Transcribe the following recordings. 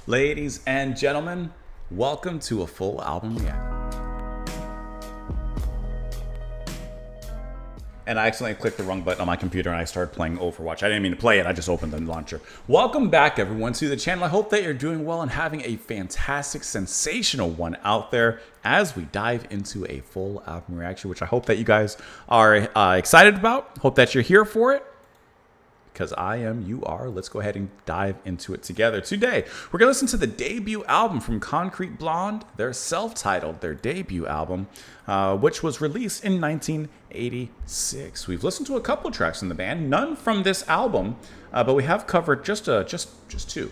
Ladies and gentlemen, welcome to a full album react. And I accidentally clicked the wrong button on my computer and I started playing Overwatch. I didn't mean to play it, I just opened the launcher. Welcome back everyone to the channel. I hope that you're doing well and having a fantastic, sensational one out there as we dive into a full album reaction, which I hope that you guys are excited about. Hope that you're here for it. Because I am, you are. Let's go ahead and dive into it together. Today, we're going to listen to the debut album from Concrete Blonde, their self-titled, their debut album, which was released in 1986. We've listened to a couple tracks in the band, none from this album, but we have covered just two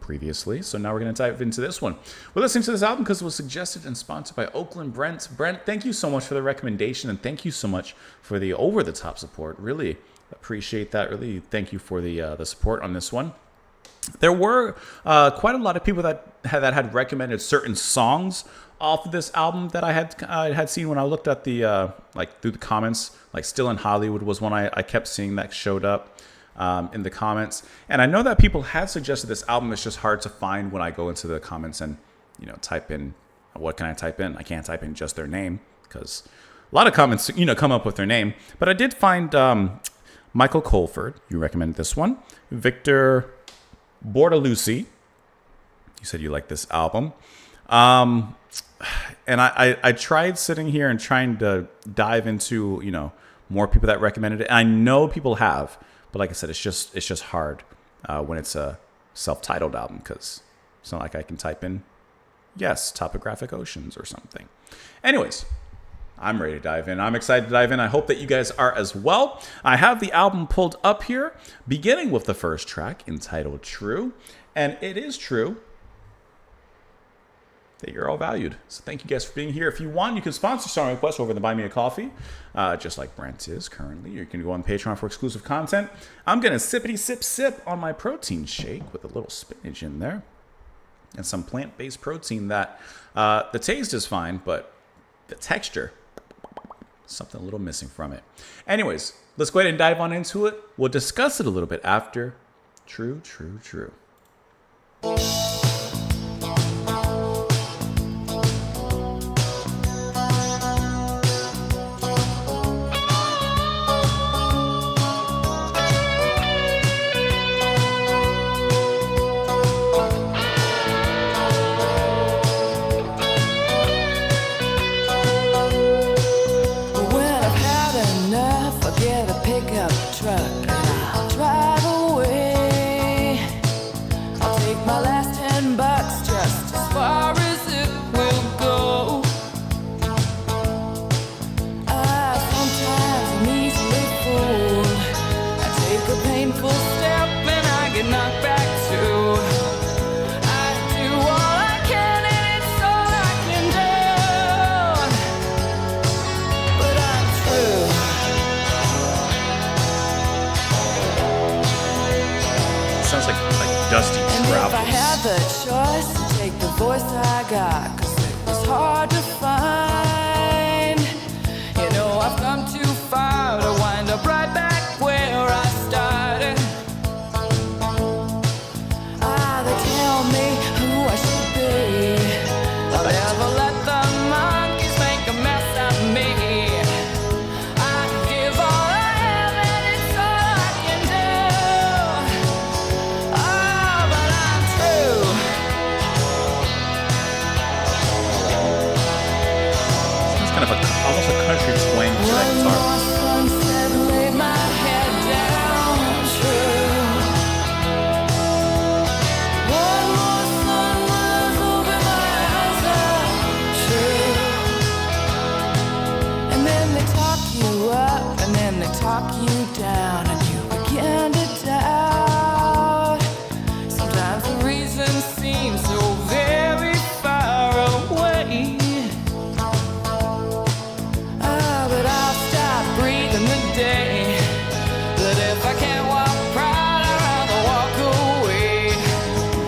previously. So now we're going to dive into this one. We're listening to this album because it was suggested and sponsored by Oakland Brent. Brent, thank you so much for the recommendation, and thank you so much for the over-the-top support. Really appreciate that. Really thank you for the support on this one. There were quite a lot of people that had recommended certain songs off of this album that I had seen when I looked at the like through the comments. Like Still in Hollywood was one I kept seeing that showed up in the comments, and I know that people had suggested this album. It's just hard to find when I go into the comments and type in, what can I type in? I can't type in just their name because a lot of comments come up with their name. But I did find Michael Colford, you recommended this one. Victor Bortolucci, you said you like this album. And I tried sitting here and trying to dive into, more people that recommended it. And I know people have, but like I said, it's just hard when it's a self-titled album because it's not like I can type in, yes, Topographic Oceans or something. Anyways, I'm ready to dive in. I'm excited to dive in. I hope that you guys are as well. I have the album pulled up here, beginning with the first track entitled True. And it is true that you're all valued. So thank you guys for being here. If you want, you can sponsor Song Request over the Buy Me a Coffee, just like Brent is currently. You can go on Patreon for exclusive content. I'm going to sippity sip on my protein shake with a little spinach in there and some plant-based protein that the taste is fine, but the texture, something a little missing from it. Anyways, let's go ahead and dive on into it. We'll discuss it a little bit after True. Sounds like Dusty Travels. If I had the choice to take the voice I got, 'cause it was hard to find. I've come too far to wind up right back where I started. They tell me who I should be. I'll never let the monkeys make a mess of me. I give all I have and it's all I can do. But I'm true. It's kind of almost a country swing to that guitar. Sunset laid my head down. True. One more sunrise over my eyes. True. And then they talk you up, and then they talk you down, and you begin to doubt. Sometimes the reason seems so very far away. But I'll stop breathing the day. But if I can't walk proud, I'd rather walk away.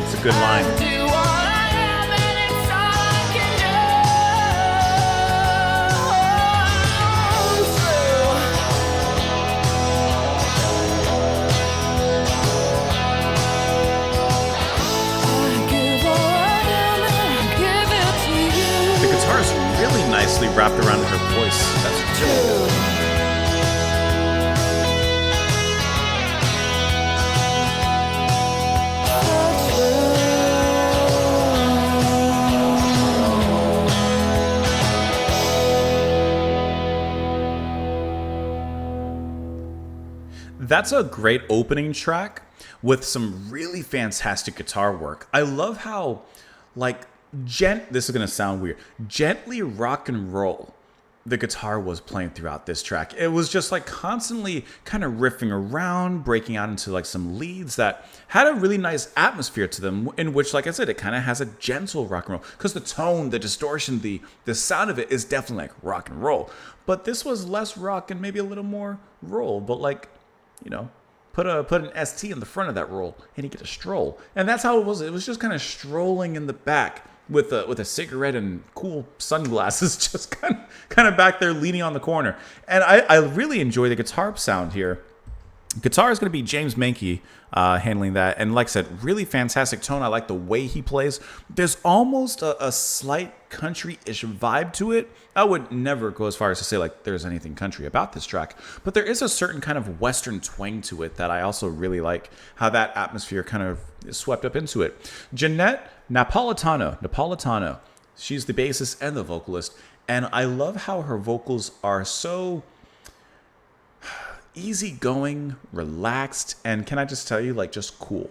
It's a good line. I do all I have and it's all I can do. True. nicely wrapped around her voice. That's True. That's a great opening track with some really fantastic guitar work. I love how, like, this is going to sound weird, gently rock and roll the guitar was playing throughout this track. It was just like constantly kind of riffing around, breaking out into like some leads that had a really nice atmosphere to them, in which, like I said, it kind of has a gentle rock and roll, because the tone, the distortion, the sound of it is definitely like rock and roll. But this was less rock and maybe a little more roll, but like, you know, put an ST in the front of that roll and you get a stroll. And that's how it was. It was just kind of strolling in the back with a cigarette and cool sunglasses, just kind of back there leaning on the corner. And I really enjoy the guitar sound here. Guitar is going to be James Mankey handling that. And like I said, really fantastic tone. I like the way he plays. There's almost a slight country-ish vibe to it. I would never go as far as to say like there's anything country about this track, but there is a certain kind of Western twang to it that I also really like, how that atmosphere kind of is swept up into it. Jeanette Napolitano, she's the bassist and the vocalist, and I love how her vocals are so easygoing, relaxed, and can I just tell you, like, just cool.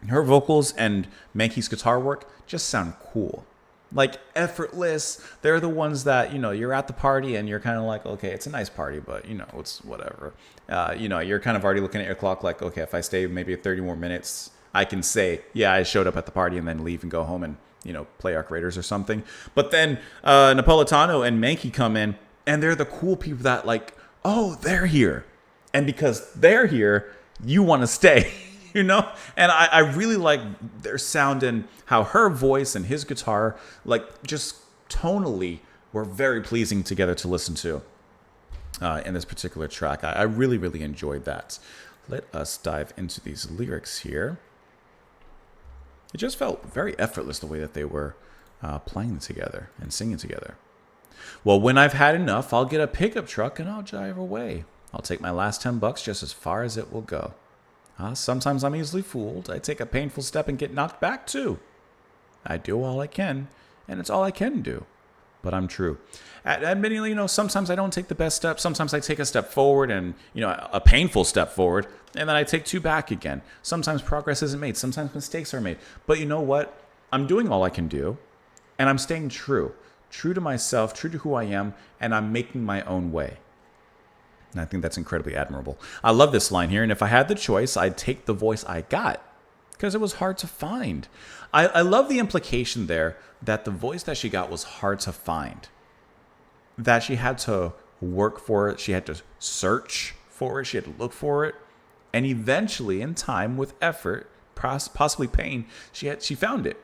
Her vocals and Mankey's guitar work just sound cool. Like, effortless. They're the ones that, you know, you're at the party and you're kind of like, okay, it's a nice party, but, you know, it's whatever. You know, you're kind of already looking at your clock like, okay, if I stay maybe 30 more minutes, I can say, yeah, I showed up at the party, and then leave and go home and, you know, play Arc Raiders or something. But then Napolitano and Mankey come in, and they're the cool people that, like, oh, they're here. And because they're here, you want to stay, you know? And I really like their sound and how her voice and his guitar, like, just tonally were very pleasing together to listen to in this particular track. I really, really enjoyed that. Let us dive into these lyrics here. It just felt very effortless the way that they were playing together and singing together. Well, when I've had enough, I'll get a pickup truck and I'll drive away. I'll take my last $10 just as far as it will go. Sometimes I'm easily fooled. I take a painful step and get knocked back too. I do all I can, and it's all I can do. But I'm true. Admittingly, you know, sometimes I don't take the best step. Sometimes I take a step forward and, you know, a painful step forward, and then I take two back again. Sometimes progress isn't made. Sometimes mistakes are made. But you know what? I'm doing all I can do, and I'm staying true. True to myself, true to who I am, and I'm making my own way. And I think that's incredibly admirable. I love this line here, and if I had the choice, I'd take the voice I got, because it was hard to find. I love the implication there that the voice that she got was hard to find, that she had to work for it, she had to search for it, she had to look for it, and eventually, in time, with effort, possibly pain, she found it.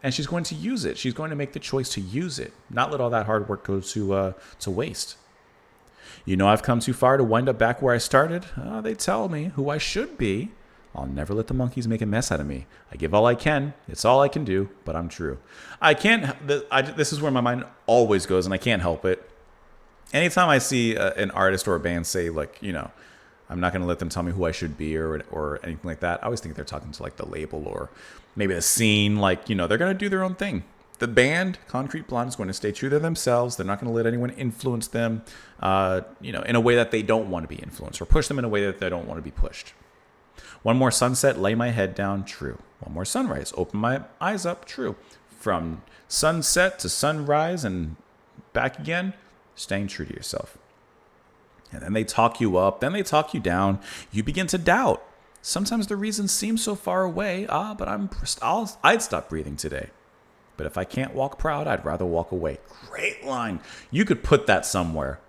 And she's going to use it. She's going to make the choice to use it, not let all that hard work go to waste. You know, I've come too far to wind up back where I started. They tell me who I should be. I'll never let the monkeys make a mess out of me. I give all I can. It's all I can do, but I'm true. This is where my mind always goes, and I can't help it. Anytime I see an artist or a band say, like, you know, I'm not going to let them tell me who I should be or anything like that, I always think they're talking to, like, the label or maybe the scene. Like, you know, they're going to do their own thing. The band, Concrete Blonde, is going to stay true to themselves. They're not going to let anyone influence them, you know, in a way that they don't want to be influenced, or push them in a way that they don't want to be pushed. One more sunset, lay my head down, true. One more sunrise, open my eyes up, true. From sunset to sunrise and back again, staying true to yourself. And then they talk you up, then they talk you down. You begin to doubt. Sometimes the reason seems so far away. But I'd stop breathing today. But if I can't walk proud, I'd rather walk away. Great line. You could put that somewhere.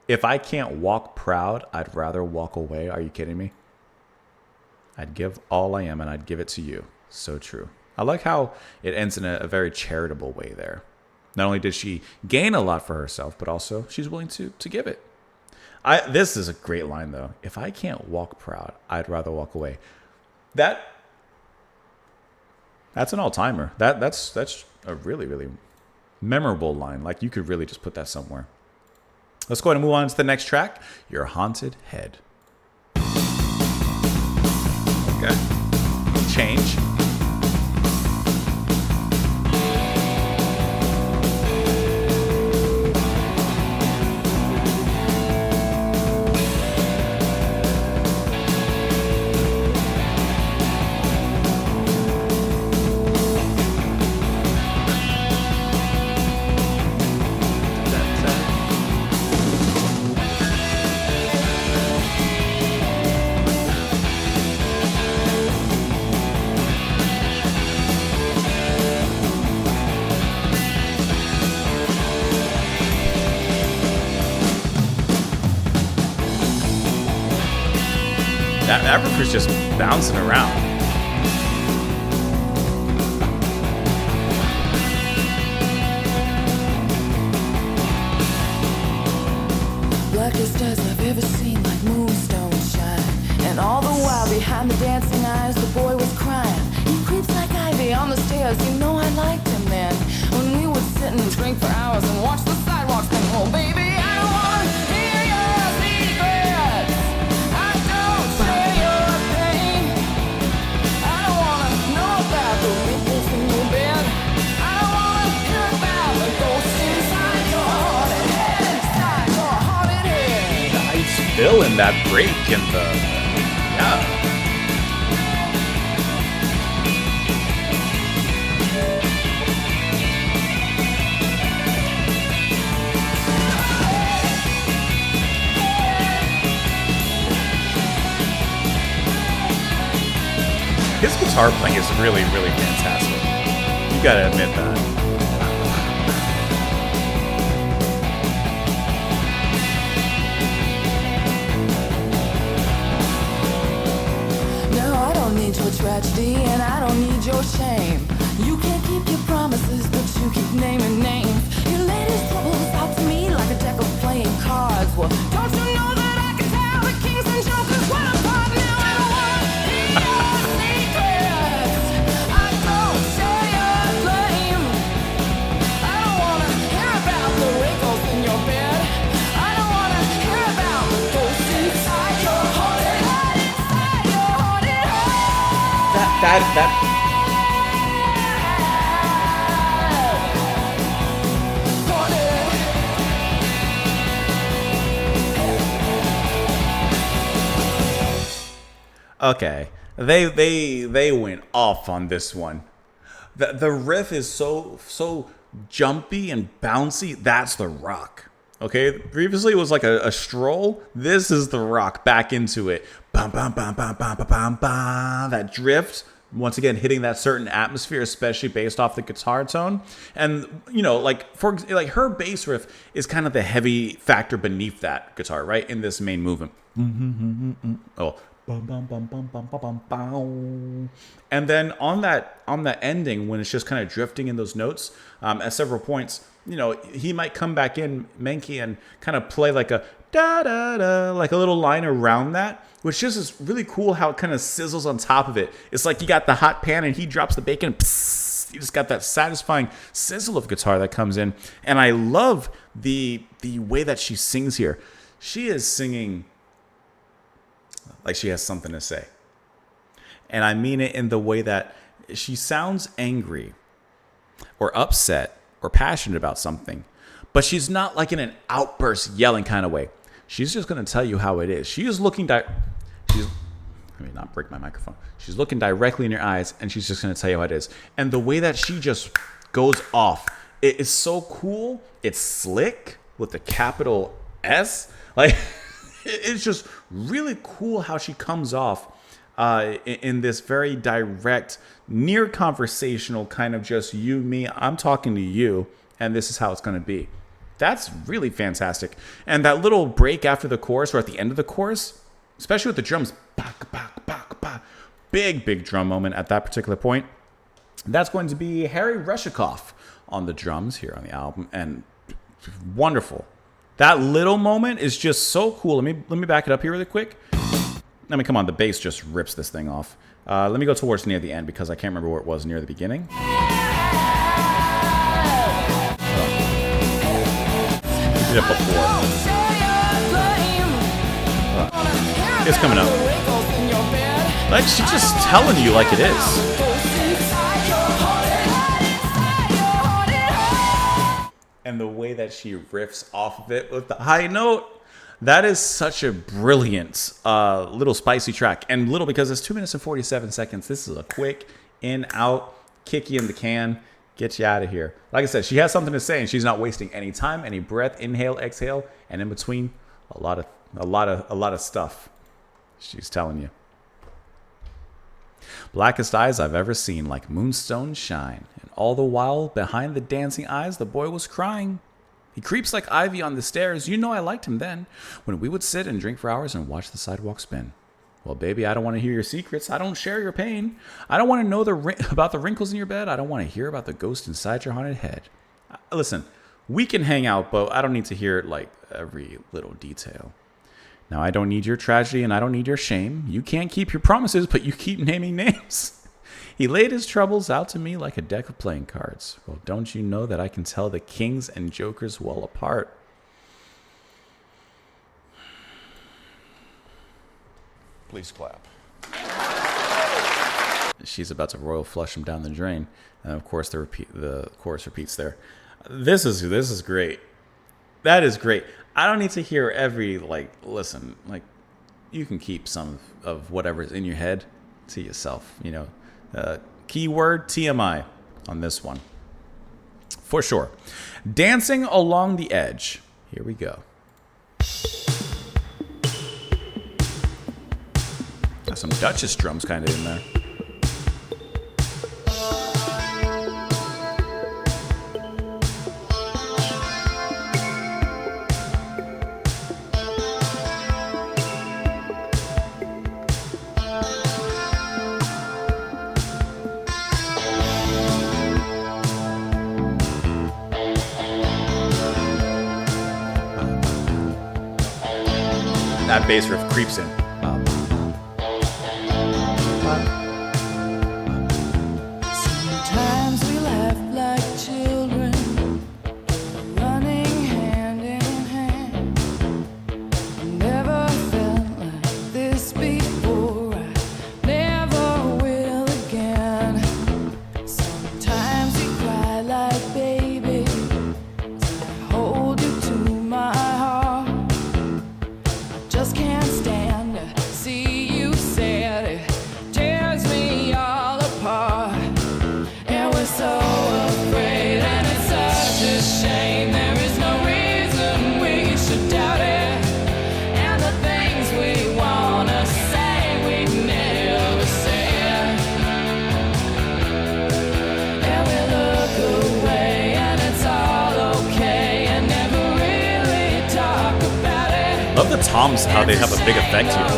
If I can't walk proud, I'd rather walk away. Are you kidding me? I'd give all I am, and I'd give it to you. So true. I like how it ends in a very charitable way there. Not only did she gain a lot for herself, but also she's willing to give it. This is a great line, though. If I can't walk proud, I'd rather walk away. That's an all-timer. That's a really, really memorable line. Like, you could really just put that somewhere. Let's go ahead and move on to the next track, Your Haunted Head. Okay. Change. That riff is just bouncing around. Blackest eyes I've ever seen, like moonstone shine. And all the while behind the dancing eyes, the boy was crying. He creeps like ivy on the stairs, you know I liked him then. When we would sit and drink for hours and watch the sidewalks sing, oh baby, I don't wanna hear your secrets. I don't share your pain. I don't wanna know about the wrinkles in your bed. I don't wanna hear about the ghosts inside your haunted head. Inside your haunted head. Nice fill in that break in the... Yeah. His guitar playing is really, really fantastic. You gotta admit that. No, I don't need your tragedy and I don't need your shame. You can't keep your promises, but you keep naming names. Your latest troubles out to me like a deck of playing cards. Well, don't you know that I can tell the kings and jokers what I'm part now? I don't want to hear your secrets. I don't share your blame. I don't want to hear about the wrinkles in your bed. I don't want to hear about the ghosts inside your haunted head. Inside your haunted head. That Okay, they went off on this one. The riff is so jumpy and bouncy. That's the rock. Okay, previously it was like a stroll. This is the rock back into it. Bam bam bam bam bam bam bam bam. That drift. Once again, hitting that certain atmosphere, especially based off the guitar tone, and you know, like her bass riff is kind of the heavy factor beneath that guitar, right? In this main movement. Oh, bum, bum, bum, bum, bum, bum, bum, bum. And then on that ending, when it's just kind of drifting in those notes, at several points, you know, he might come back in, Menke, and kind of play like a da da da, like a little line around that, which just is really cool how it kind of sizzles on top of it. It's like you got the hot pan and he drops the bacon. Psst, you just got that satisfying sizzle of guitar that comes in. And I love the way that she sings here. She is singing like she has something to say. And I mean it in the way that she sounds angry or upset or passionate about something, but she's not like in an outburst yelling kind of way. She's just going to tell you how it is. She is looking let me not break my microphone. She's looking directly in your eyes and she's just going to tell you how it is. And the way that she just goes off, it is so cool. It's slick with the capital S. Like, it's just really cool how she comes off in this very direct, near conversational kind of just you, me, I'm talking to you, and this is how it's going to be. That's really fantastic. And that little break after the chorus or at the end of the chorus, especially with the drums, bak, bak, bak, bak, big drum moment at that particular point. That's going to be Harry Reshikoff on the drums here on the album, and wonderful. That little moment is just so cool. Let me back it up here really quick. I mean, come on, the bass just rips this thing off. Let me go towards near the end because I can't remember where it was near the beginning. mentioned it before. It's coming up. Like, she's just telling you like it is. And the way that she riffs off of it with the high note, that is such a brilliant little spicy track. And little because it's 2 minutes and 47 seconds. This is a quick in, out, kick you in the can, get you out of here. Like I said, she has something to say and she's not wasting any time, any breath, inhale, exhale, and in between, a lot of stuff she's telling you. Blackest eyes I've ever seen, like moonstone shine. And all the while, behind the dancing eyes, the boy was crying. He creeps like ivy on the stairs. You know I liked him then, when we would sit and drink for hours and watch the sidewalk spin. Well, baby, I don't want to hear your secrets. I don't share your pain. I don't want to know about the wrinkles in your bed. I don't want to hear about the ghost inside your haunted head. Listen, we can hang out, but I don't need to hear like every little detail. Now, I don't need your tragedy and I don't need your shame. You can't keep your promises, but you keep naming names. He laid his troubles out to me like a deck of playing cards. Well, don't you know that I can tell the kings and jokers well apart? Please clap. She's about to royal flush him down the drain. And of course, the chorus repeats there. This is great. That is great. I don't need to hear every, listen, you can keep some of whatever's in your head to yourself, you know. Keyword TMI on this one. For sure. Dancing along the edge. Here we go. Got some Duchess drums kind of in there. That bass riff creeps in. Sometimes we laugh like children, running hand in hand. I never felt like this before, I never will again. Sometimes we cry like babies, I hold you to my heart. Just can't stand to see you sad. It tears me all apart. And we're so afraid, and it's such a shame. There is no reason we should doubt it. And the things we wanna say, we never say it. And we look away, and it's all okay, and never really talk about it. Love the toms, how they have a big effect here.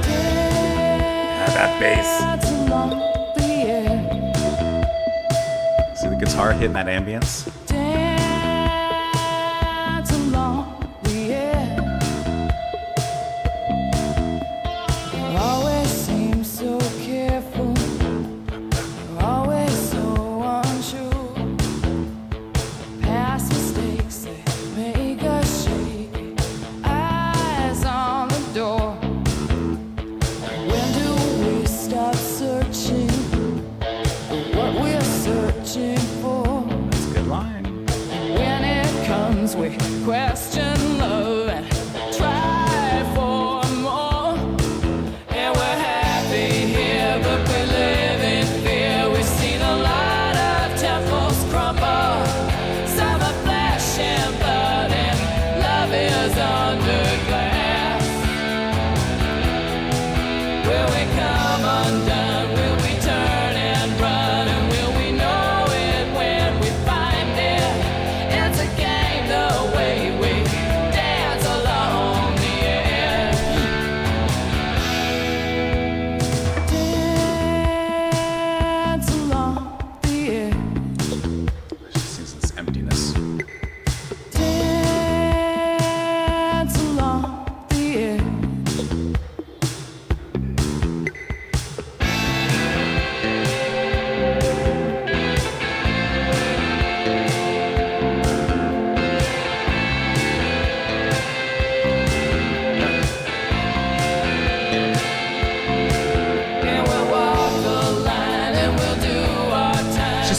Yeah, that bass. See the guitar hitting that ambience? Dance along the edge. Always seem so careful, always so unsure. Past mistakes, they make us shaky. Eyes on the door. When do we stop searching for what we're searching for? That's a good line.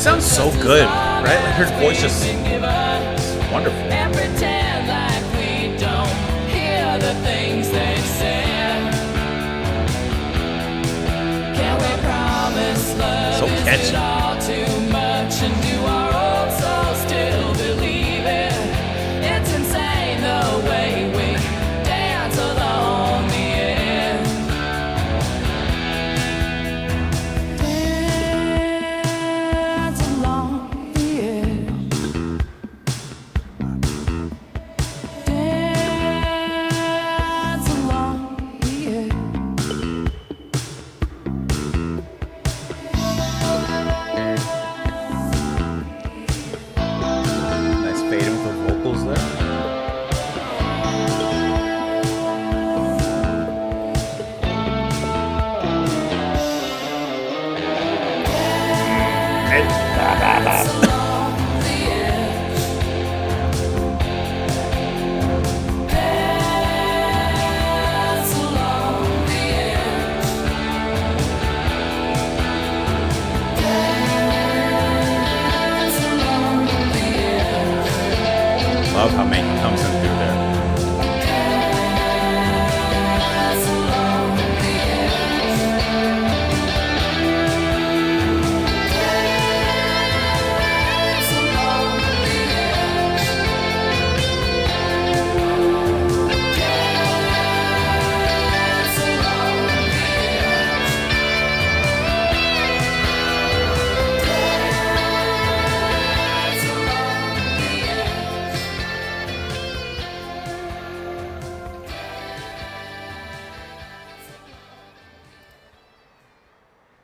sounds so good, right? Like her voice just wonderful. And pretend like we don't hear the things they say. Can we promise love So catchy. isn't all too much and do our old souls still believe it? It's insane the way we dance along the edge. Dance along the edge. Dance along the edge. Nice fade in with the vocals there. Love how Mankey comes in through there.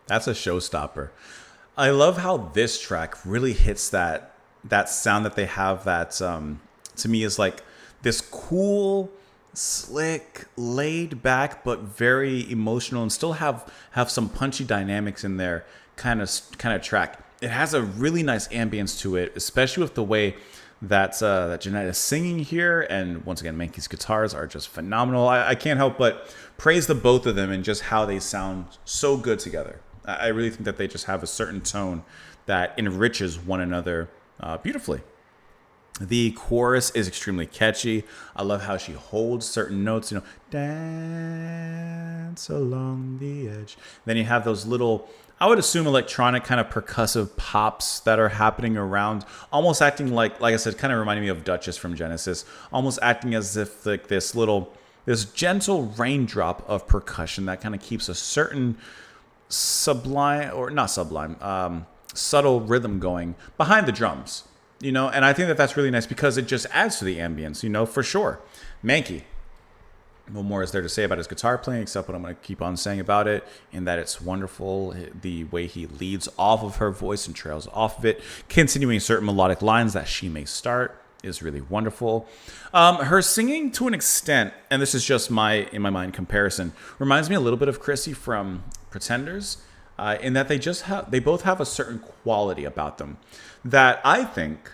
That's a showstopper. I love how this track really hits that sound that they have that to me is like this cool, slick, laid back, but very emotional and still have some punchy dynamics in there kind of track. It has a really nice ambience to it, especially with the way that Jeanette is singing here. And once again, Mankey's guitars are just phenomenal. I can't help but praise the both of them and just how they sound so good together. I really think that they just have a certain tone that enriches one another beautifully. The chorus is extremely catchy. I love how she holds certain notes, dance along the edge. Then you have those little, I would assume, electronic kind of percussive pops that are happening around, almost acting like I said, kind of reminding me of Duchess from Genesis, almost acting as if like this gentle raindrop of percussion that kind of keeps a certain subtle rhythm going behind the drums, and I think that that's really nice because it just adds to the ambience, for sure. Mankey, what more is there to say about his guitar playing except what I'm going to keep on saying about it, in that it's wonderful the way he leads off of her voice and trails off of it, continuing certain melodic lines that she may start is really wonderful. Her singing, to an extent, and this is just in my mind comparison, reminds me a little bit of Chrissy from Pretenders, in that they both have a certain quality about them that I think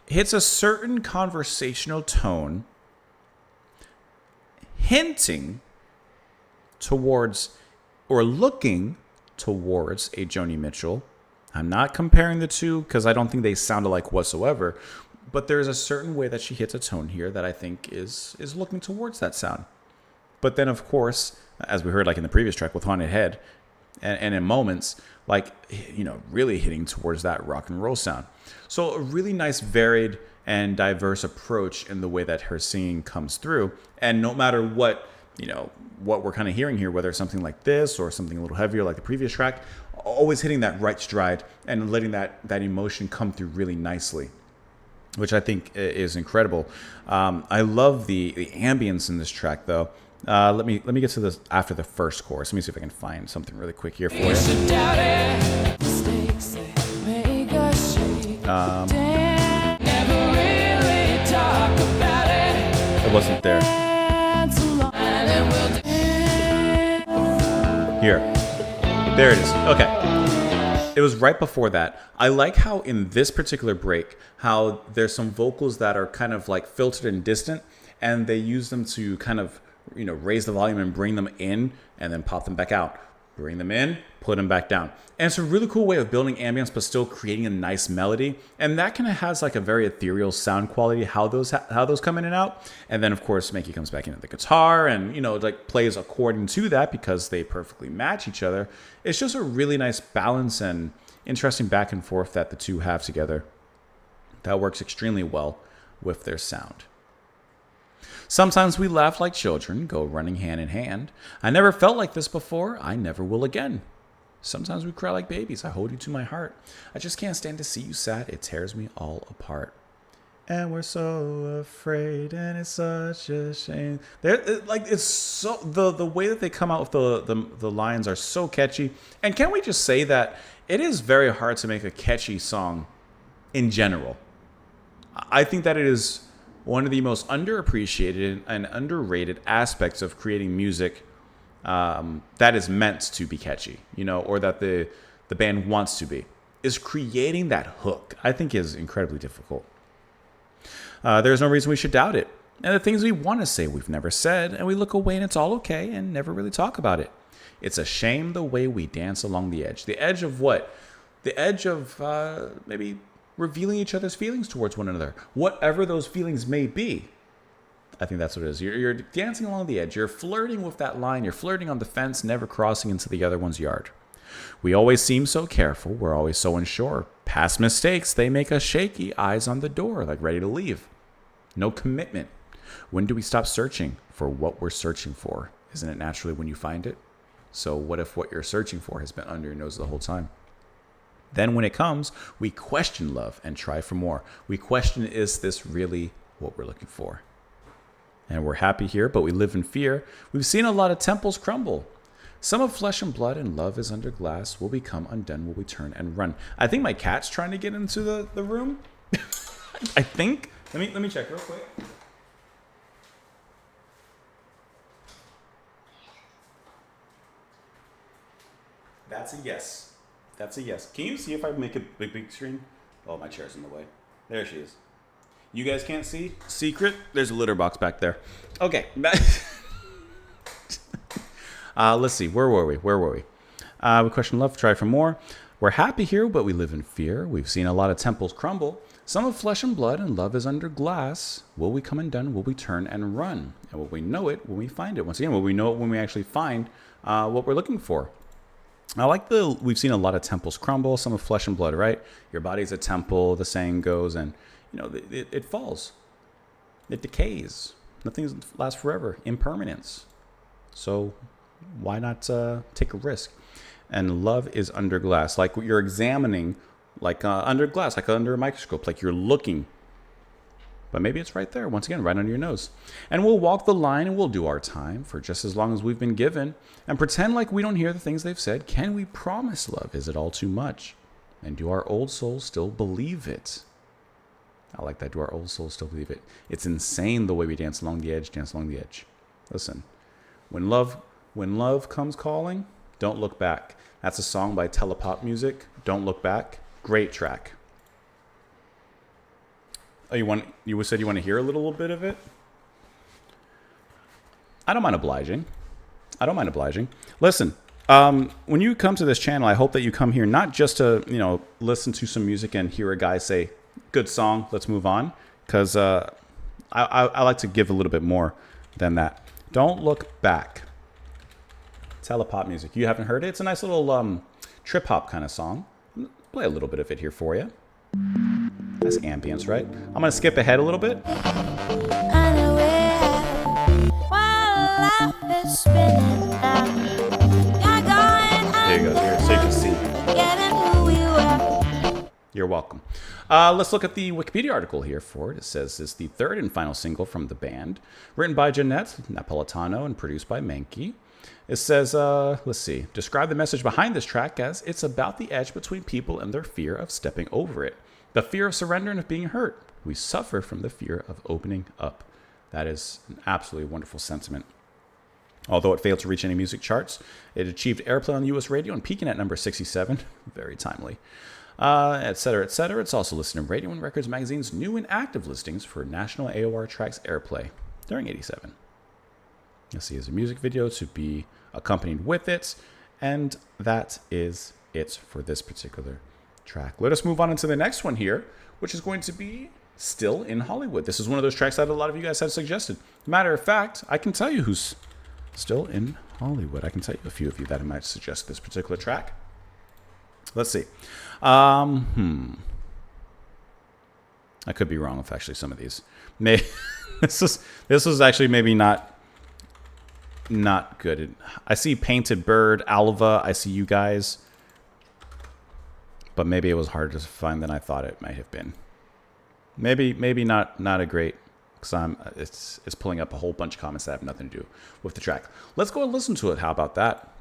hits a certain conversational tone, hinting towards or looking towards a Joni Mitchell. I'm not comparing the two because I don't think they sound alike whatsoever, but there's a certain way that she hits a tone here that I think is looking towards that sound. But then, of course, as we heard like in the previous track with Haunted Head, and in moments, really hitting towards that rock and roll sound. So a really nice, varied, and diverse approach in the way that her singing comes through. And no matter what we're kind of hearing here, whether it's something like this or something a little heavier like the previous track, always hitting that right stride and letting that emotion come through really nicely, which I think is incredible. I love the ambience in this track, though. Let me get to this after the first chorus. Let me see if I can find something really quick here for you. It wasn't there. Here. There it is. Okay. It was right before that. I like how in this particular break, how there's some vocals that are kind of like filtered and distant, and they use them to kind of, raise the volume and bring them in and then pop them back out. bring them in, put them back down. And it's a really cool way of building ambience, but still creating a nice melody. And that kind of has like a very ethereal sound quality, how those come in and out. And then of course, Mankey comes back into the guitar and, you know, like plays according to that because they perfectly match each other. It's just a really nice balance and interesting back and forth that the two have together. That works extremely well with their sound. Sometimes we laugh like children, go running hand in hand. I never felt like this before, I never will again. Sometimes we cry like babies, I hold you to my heart. I just can't stand to see you sad, it tears me all apart. And we're so afraid, and it's such a shame. It's so the way that they come out with the lines are so catchy. And can we just say that it is very hard to make a catchy song in general. I think that it is one of the most underappreciated and underrated aspects of creating music that is meant to be catchy, you know, or that the band wants to be, is creating that hook. I think is incredibly difficult. There's no reason we should doubt it. And the things we want to say we've never said, and we look away and it's all okay and never really talk about it. It's a shame the way we dance along the edge. The edge of what? The edge of maybe revealing each other's feelings towards one another. Whatever those feelings may be. I think that's what it is. You're dancing along the edge. You're flirting with that line. You're flirting on the fence, never crossing into the other one's yard. We always seem so careful. We're always so unsure. Past mistakes, they make us shaky, eyes on the door, like ready to leave. No commitment. When do we stop searching for what we're searching for? Isn't it naturally when you find it? So what if what you're searching for has been under your nose the whole time? Then when it comes, we question love and try for more. We question, is this really what we're looking for? And we're happy here, but we live in fear. We've seen a lot of temples crumble. Some of flesh and blood and love is under glass. Will we come undone? Will we turn and run? I think my cat's trying to get into the room. I think. Let me check real quick. That's a yes. That's a yes. Can you see if I make a big screen? Oh, my chair's in the way. There she is. You guys can't see? Secret? There's a litter box back there. Okay. Let's see. Where were we? We question love, try for more. We're happy here, but we live in fear. We've seen a lot of temples crumble. Some of flesh and blood, and love is under glass. Will we come undone? Will we turn and run? And will we know it when we find it? Once again, will we know it when we actually find what we're looking for? I like we've seen a lot of temples crumble, some of flesh and blood, right? Your body's a temple, the saying goes, and you know it falls. It decays. Nothing lasts forever. Impermanence. So why not take a risk? And love is under glass. Like you're examining, like under glass, like under a microscope, like you're looking. But maybe it's right there, once again, right under your nose. And we'll walk the line and we'll do our time for just as long as we've been given and pretend like we don't hear the things they've said. Can we promise love? Is it all too much? And do our old souls still believe it? I like that. Do our old souls still believe it? It's insane the way we dance along the edge, Listen, when love comes calling, don't look back. That's a song by Telepop Music. Don't Look Back. Great track. Oh, you said you want to hear a little bit of it? I don't mind obliging. Listen, when you come to this channel, I hope that you come here not just to, listen to some music and hear a guy say, good song, let's move on. Because I like to give a little bit more than that. Don't Look Back. Telepop Music. You haven't heard it? It's a nice little trip hop kind of song. Play a little bit of it here for you. That's ambience, right? I'm going to skip ahead a little bit. There you go. Here, so you can see. You're welcome. Let's look at the Wikipedia article here for it. It says it's the third and final single from the band, written by Jeanette Napolitano and produced by Mankey. It says, let's see, describe the message behind this track as it's about the edge between people and their fear of stepping over it. The fear of surrender and of being hurt. We suffer from the fear of opening up. That is an absolutely wonderful sentiment. Although it failed to reach any music charts, it achieved airplay on the U.S. radio and peaking at number 67. Very timely. Etc., etc. It's also listed in Radio and Records Magazine's new and active listings for national AOR tracks airplay during 87. You'll see as a music video to be accompanied with it. And that is it for this particular track. Let us move on into the next one here, which is going to be Still in Hollywood. This is one of those tracks that a lot of you guys have suggested. Matter of fact, I can tell you who's still in Hollywood. I can tell you a few of you that I might suggest this particular track. Let's see. I could be wrong with actually some of these. This was actually maybe not good. I see Painted Bird, Alva. I see you guys, but maybe it was harder to find than I thought it might have been. Maybe not a great, because it's pulling up a whole bunch of comments that have nothing to do with the track. Let's go and listen to it. How about that?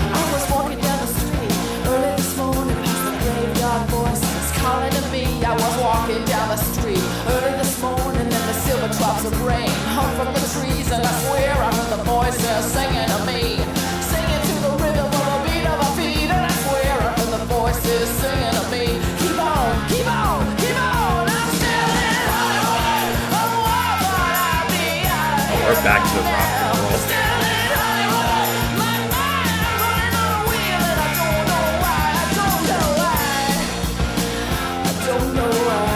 I was walking down the street early this morning past the graveyard voices calling to me. I was walking down the street early this morning and the silver drops of rain hung from the trees, and I swear I heard the voices singing to me, singing to the rhythm of the beat of my feet, and I swear I heard the voices singing to me. Keep on, keep on, keep on. I'm still in Hollywood. Oh, I thought I'd be out of here We're back to by rock and now. roll. Still in Hollywood. My mind running on a wheel, and I don't know why. I don't know why. I don't know why.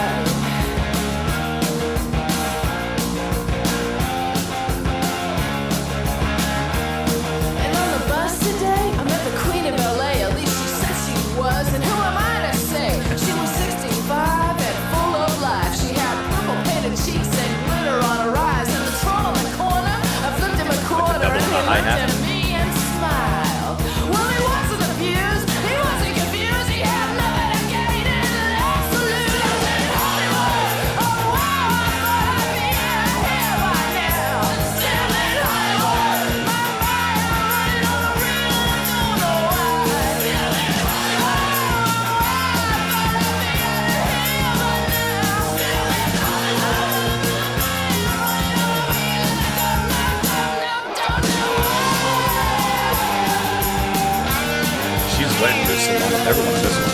And on the bus today, I met the Queen of LA. At least she said she was. And who am I to say? She was 65 and full of life. She had purple painted cheeks and glitter on her eyes. And the troll in the corner, I flipped him a quarter, and he looked at me and smiled. Well, he wasn't abused, he wasn't confused, he had nothing to gain in an absolute. I was in Hollywood. Oh wow, I thought I'd be out of here by now. Still in Hollywood. My mind running on a reel, and I don't know why. Still in Hollywood. I thought I'd be out of here by now. Still in Hollywood. She's letting this along with everyone on this one.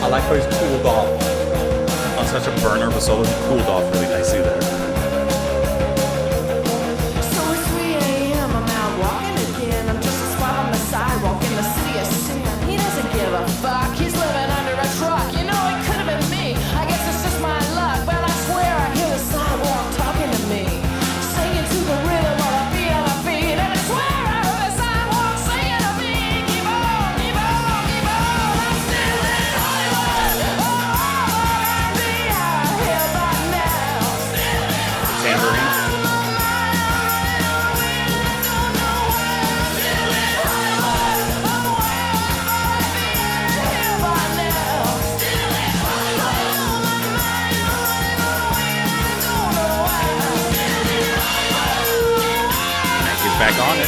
I like how he's cooled off on such a burner of a solo. He cooled off really nicely there. So it's 3 a.m. I'm out walking again. I'm just a spot on the sidewalk in the city of sin. He doesn't give a fuck. He's living under a truck. You know, it could have been me. I guess it's just my luck. But I swear I hear the sidewalk talking to me, singing to the rhythm of the beat of my feet. And I swear I heard the sidewalk singing to me. Keep on, keep on, keep on. I'm still in Hollywood. Oh, I'd be out of here by now. Still in Tambourine. He's back on it.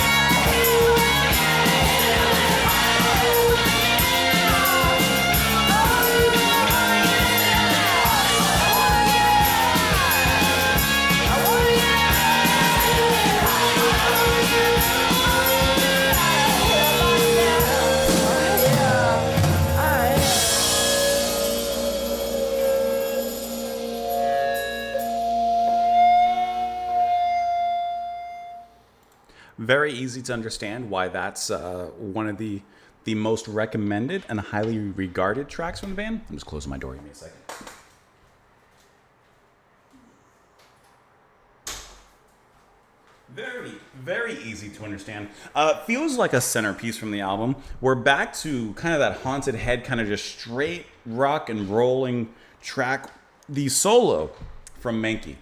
Very easy to understand why that's one of the most recommended and highly regarded tracks from the band. I'm just closing my door. Give me a second. Very, very easy to understand. Feels like a centerpiece from the album. We're back to kind of that haunted head, kind of just straight rock and rolling track. The solo from Menke.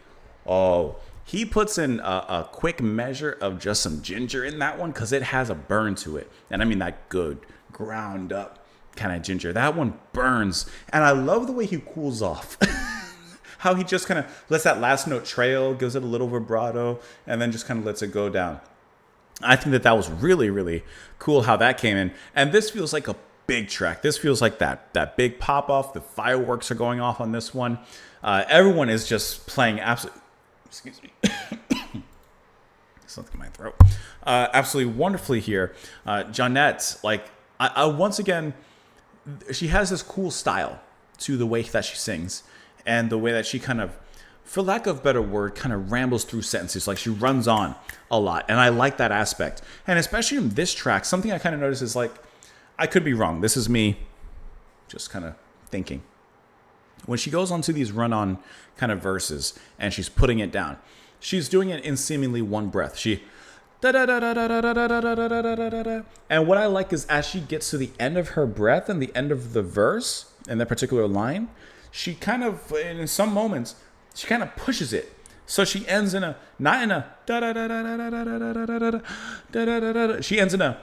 Oh, he puts in a quick measure of just some ginger in that one because it has a burn to it. And I mean that good, ground up kind of ginger. That one burns. And I love the way he cools off. How he just kind of lets that last note trail, gives it a little vibrato, and then just kind of lets it go down. I think that was really, really cool how that came in. And this feels like a big track. This feels like that big pop off. The fireworks are going off on this one. Everyone is just playing absolutely. Excuse me. Something in my throat. Absolutely wonderfully here. Johnette, like I once again, she has this cool style to the way that she sings. And the way that she kind of, for lack of a better word, kind of rambles through sentences. Like she runs on a lot. And I like that aspect. And especially in this track, something I kind of notice is like, I could be wrong. This is me just kind of thinking. When she goes onto these run-on kind of verses and she's putting it down, she's doing it in seemingly one breath. She... And what I like is as she gets to the end of her breath and the end of the verse in that particular line, she kind of, in some moments, she kind of pushes it. So she ends in a, not in a, she ends in a,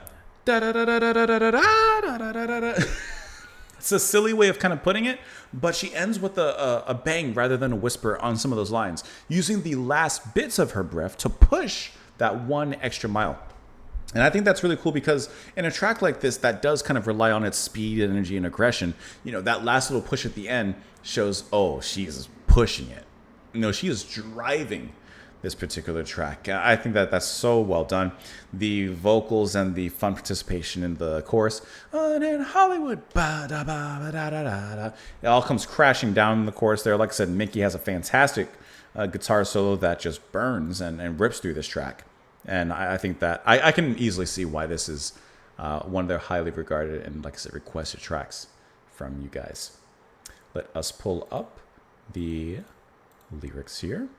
it's a silly way of kind of putting it, but she ends with a bang rather than a whisper on some of those lines, using the last bits of her breath to push that one extra mile. And I think that's really cool because in a track like this that does kind of rely on its speed, energy, and aggression, you know, that last little push at the end shows, oh, she's pushing it. You know, she is driving this particular track. I think that's so well done. The vocals and the fun participation in the chorus, and in Hollywood, it all comes crashing down in the chorus there. Like I said, Mickey has a fantastic guitar solo that just burns and rips through this track. And I think that I can easily see why this is one of their highly regarded and, like I said, requested tracks from you guys. Let us pull up the lyrics here.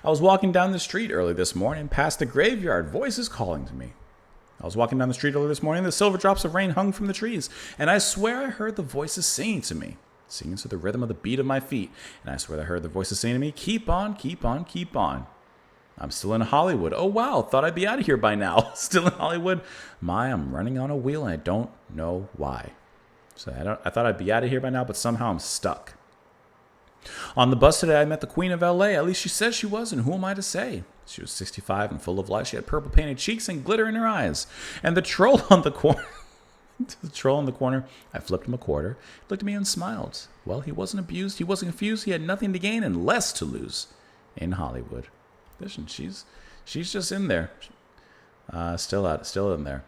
I was walking down the street early this morning, past the graveyard, voices calling to me. I was walking down the street early this morning, the silver drops of rain hung from the trees, and I swear I heard the voices singing to me, singing to the rhythm of the beat of my feet, and I swear I heard the voices saying to me, keep on, keep on, keep on. I'm still in Hollywood. Oh, wow. Thought I'd be out of here by now. Still in Hollywood. I'm running on a wheel, and I don't know why. So I thought I'd be out of here by now, but somehow I'm stuck. On the bus today, I met the Queen of L.A. At least she said she was, and who am I to say? She was 65 and full of life. She had purple painted cheeks and glitter in her eyes. And the troll on the corner... I flipped him a quarter, looked at me and smiled. Well, he wasn't abused. He wasn't confused. He had nothing to gain and less to lose in Hollywood. Listen, she's just in there, still in there.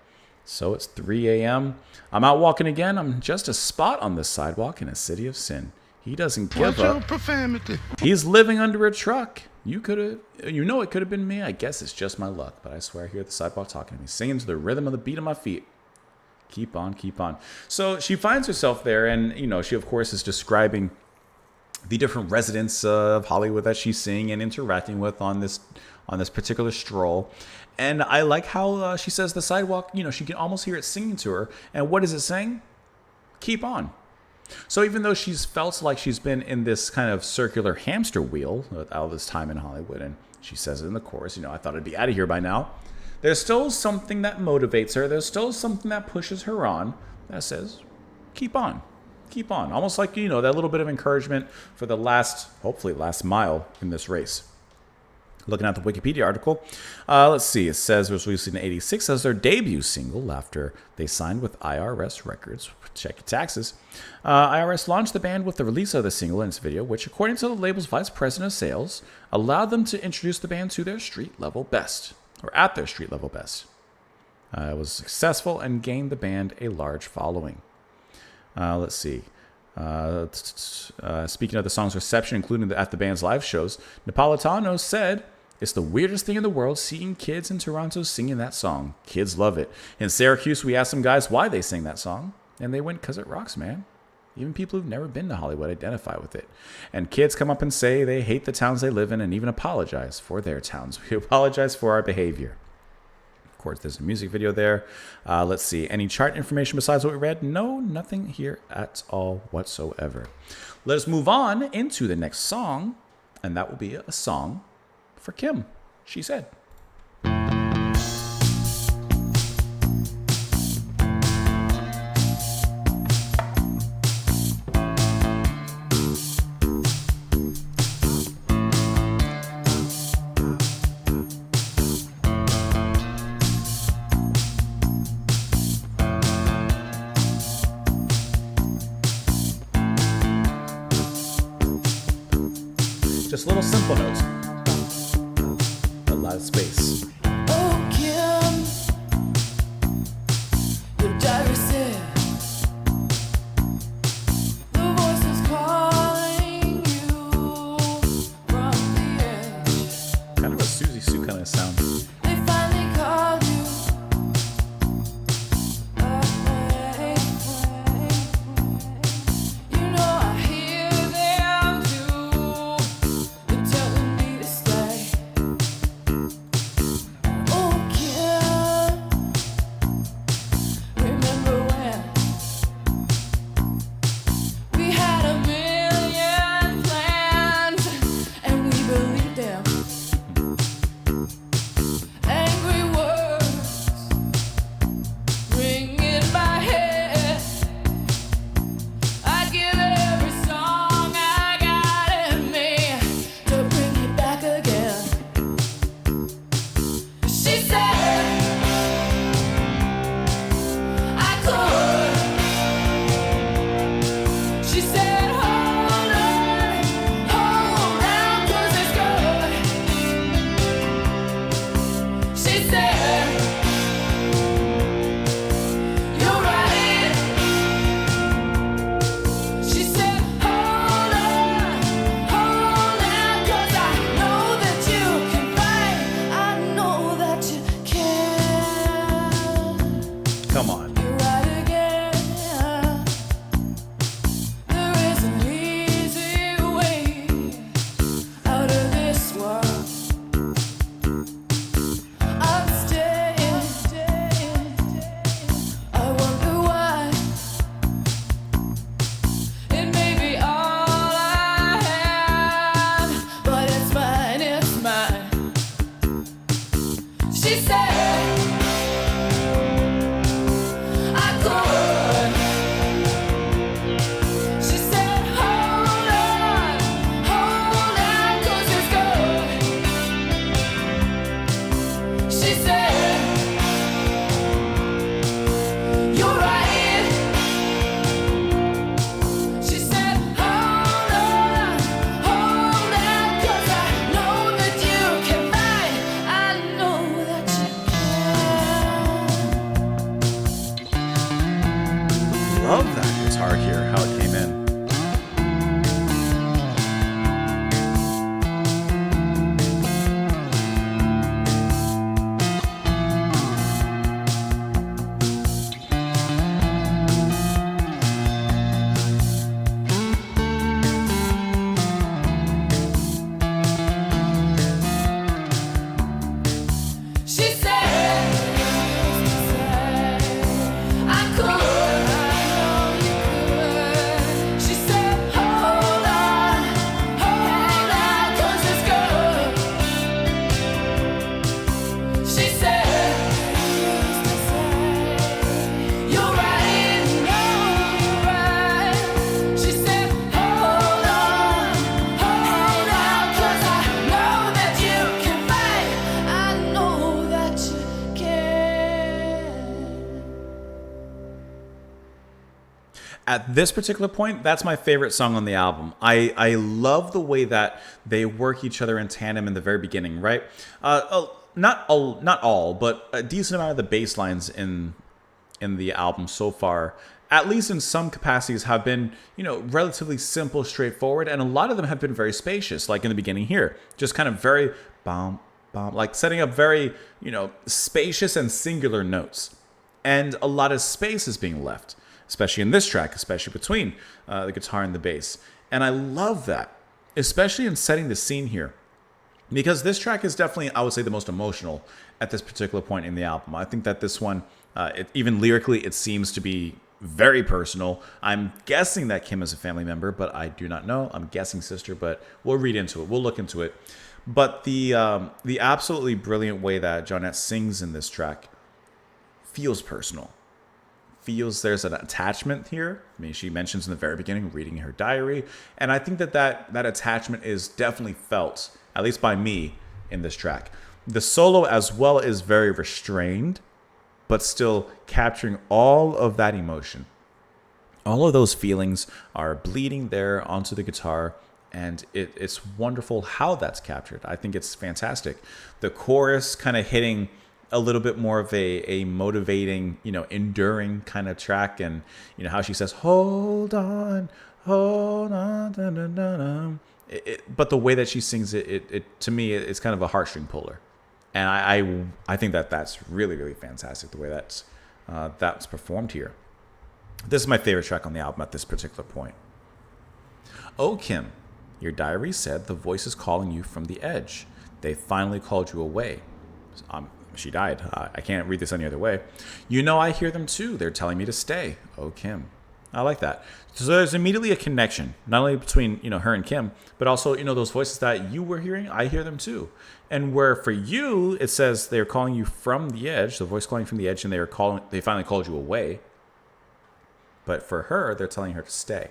So it's 3 a.m. I'm out walking again. I'm just a spot on the sidewalk in a city of sin. He doesn't give up. Profanity. He's living under a truck. It could have been me. I guess it's just my luck. But I swear I hear the sidewalk talking to me, singing to the rhythm of the beat of my feet. Keep on, keep on. So she finds herself there, and she of course is describing the different residents of Hollywood that she's seeing and interacting with on this particular stroll. And I like how she says the sidewalk, she can almost hear it singing to her. And what is it saying? Keep on. So even though she's felt like she's been in this kind of circular hamster wheel with all this time in Hollywood, and she says it in the chorus, I thought I'd be out of here by now. There's still something that motivates her. There's still something that pushes her on that says, keep on. Keep on. Almost like, that little bit of encouragement for the hopefully last mile in this race. Looking at the Wikipedia article, let's see. It says it was released in 86 as their debut single after they signed with IRS Records. Check your taxes. IRS launched the band with the release of the single and its video, which, according to the label's vice president of sales, allowed them to introduce the band to their street level best, or at their street level best. It was successful and gained the band a large following. Let's see. Speaking of the song's reception, including at the band's live shows, Napolitano said, "It's the weirdest thing in the world seeing kids in Toronto singing that song. Kids love it. In Syracuse, we asked some guys why they sing that song, and they went, 'cause it rocks, man. Even people who've never been to Hollywood identify with it. And kids come up and say they hate the towns they live in and even apologize for their towns. We apologize for our behavior." Of course, there's a music video there. Let's see. Any chart information besides what we read? No, nothing here at all whatsoever. Let us move on into the next song. and that will be a song for Kim, She Said. Just little simple notes. A lot of space. Oh, Kim, your diary said the voice is calling you from the edge. Kind of a Susie Sue kind of sound. They finally called you away. You know I hear them too. They're telling me to stay. Oh, Kim, remember when we had a million plans and we believed them? Angry words ring in my head. I give every song I got in me to bring it back again. She said I could. She said hold on, 'cause it's good. She said you're right. She said hold on, 'cause I know that you can fight. I know that you can. Come on. You're right again. There is an easy way out of this world. I'm staying. I wonder why. It may be all I have, but it's mine, it's mine. She said I could. She said hold on, 'cause it's good. She said you're right. She said hold on, 'cause I know that you can fight. I know that you can. Love that guitar here, how it came in. She said I could. She said hold on, 'cause it's good. She said you're right, no, you're right. She said hold on, 'cause I know that you can fight. I know that you can. At this particular point, that's my favorite song on the album. I love the way that they work each other in tandem in the very beginning, right? Not all, but a decent amount of the bass lines in the album so far, at least in some capacities, have been, relatively simple, straightforward, and a lot of them have been very spacious, like in the beginning here. Just kind of very bum, bum, like setting up very, spacious and singular notes. And a lot of space is being left, especially in this track, especially between the guitar and the bass. And I love that, especially in setting the scene here. Because this track is definitely, I would say, the most emotional at this particular point in the album. I think that this one, even lyrically, it seems to be very personal. I'm guessing that Kim is a family member, but I do not know. I'm guessing sister, but we'll read into it. We'll look into it. But the absolutely brilliant way that Johnette sings in this track feels personal. Feels there's an attachment here. I mean, she mentions in the very beginning reading her diary, and I think that attachment is definitely felt, at least by me, in this track. The solo as well is very restrained, but still capturing all of that emotion. All of those feelings are bleeding there onto the guitar, and it's wonderful how that's captured. I think it's fantastic. The chorus kind of hitting a little bit more of a motivating, enduring kind of track, and how she says, hold on, dun, dun, dun, dun. But the way that she sings it to me, it's kind of a heartstring puller. And I think that's really, really fantastic, the way that's performed here. This is my favorite track on the album at this particular point. Oh, Kim, your diary said the voice is calling you from the edge. They finally called you away. She died. I can't read this any other way. I hear them too. They're telling me to stay. Oh, Kim. I like that. So there's immediately a connection, not only between, her and Kim, but also, those voices that you were hearing, I hear them too. And where for you, it says they're calling you from the edge, the voice calling from the edge, and they finally called you away. But for her, they're telling her to stay.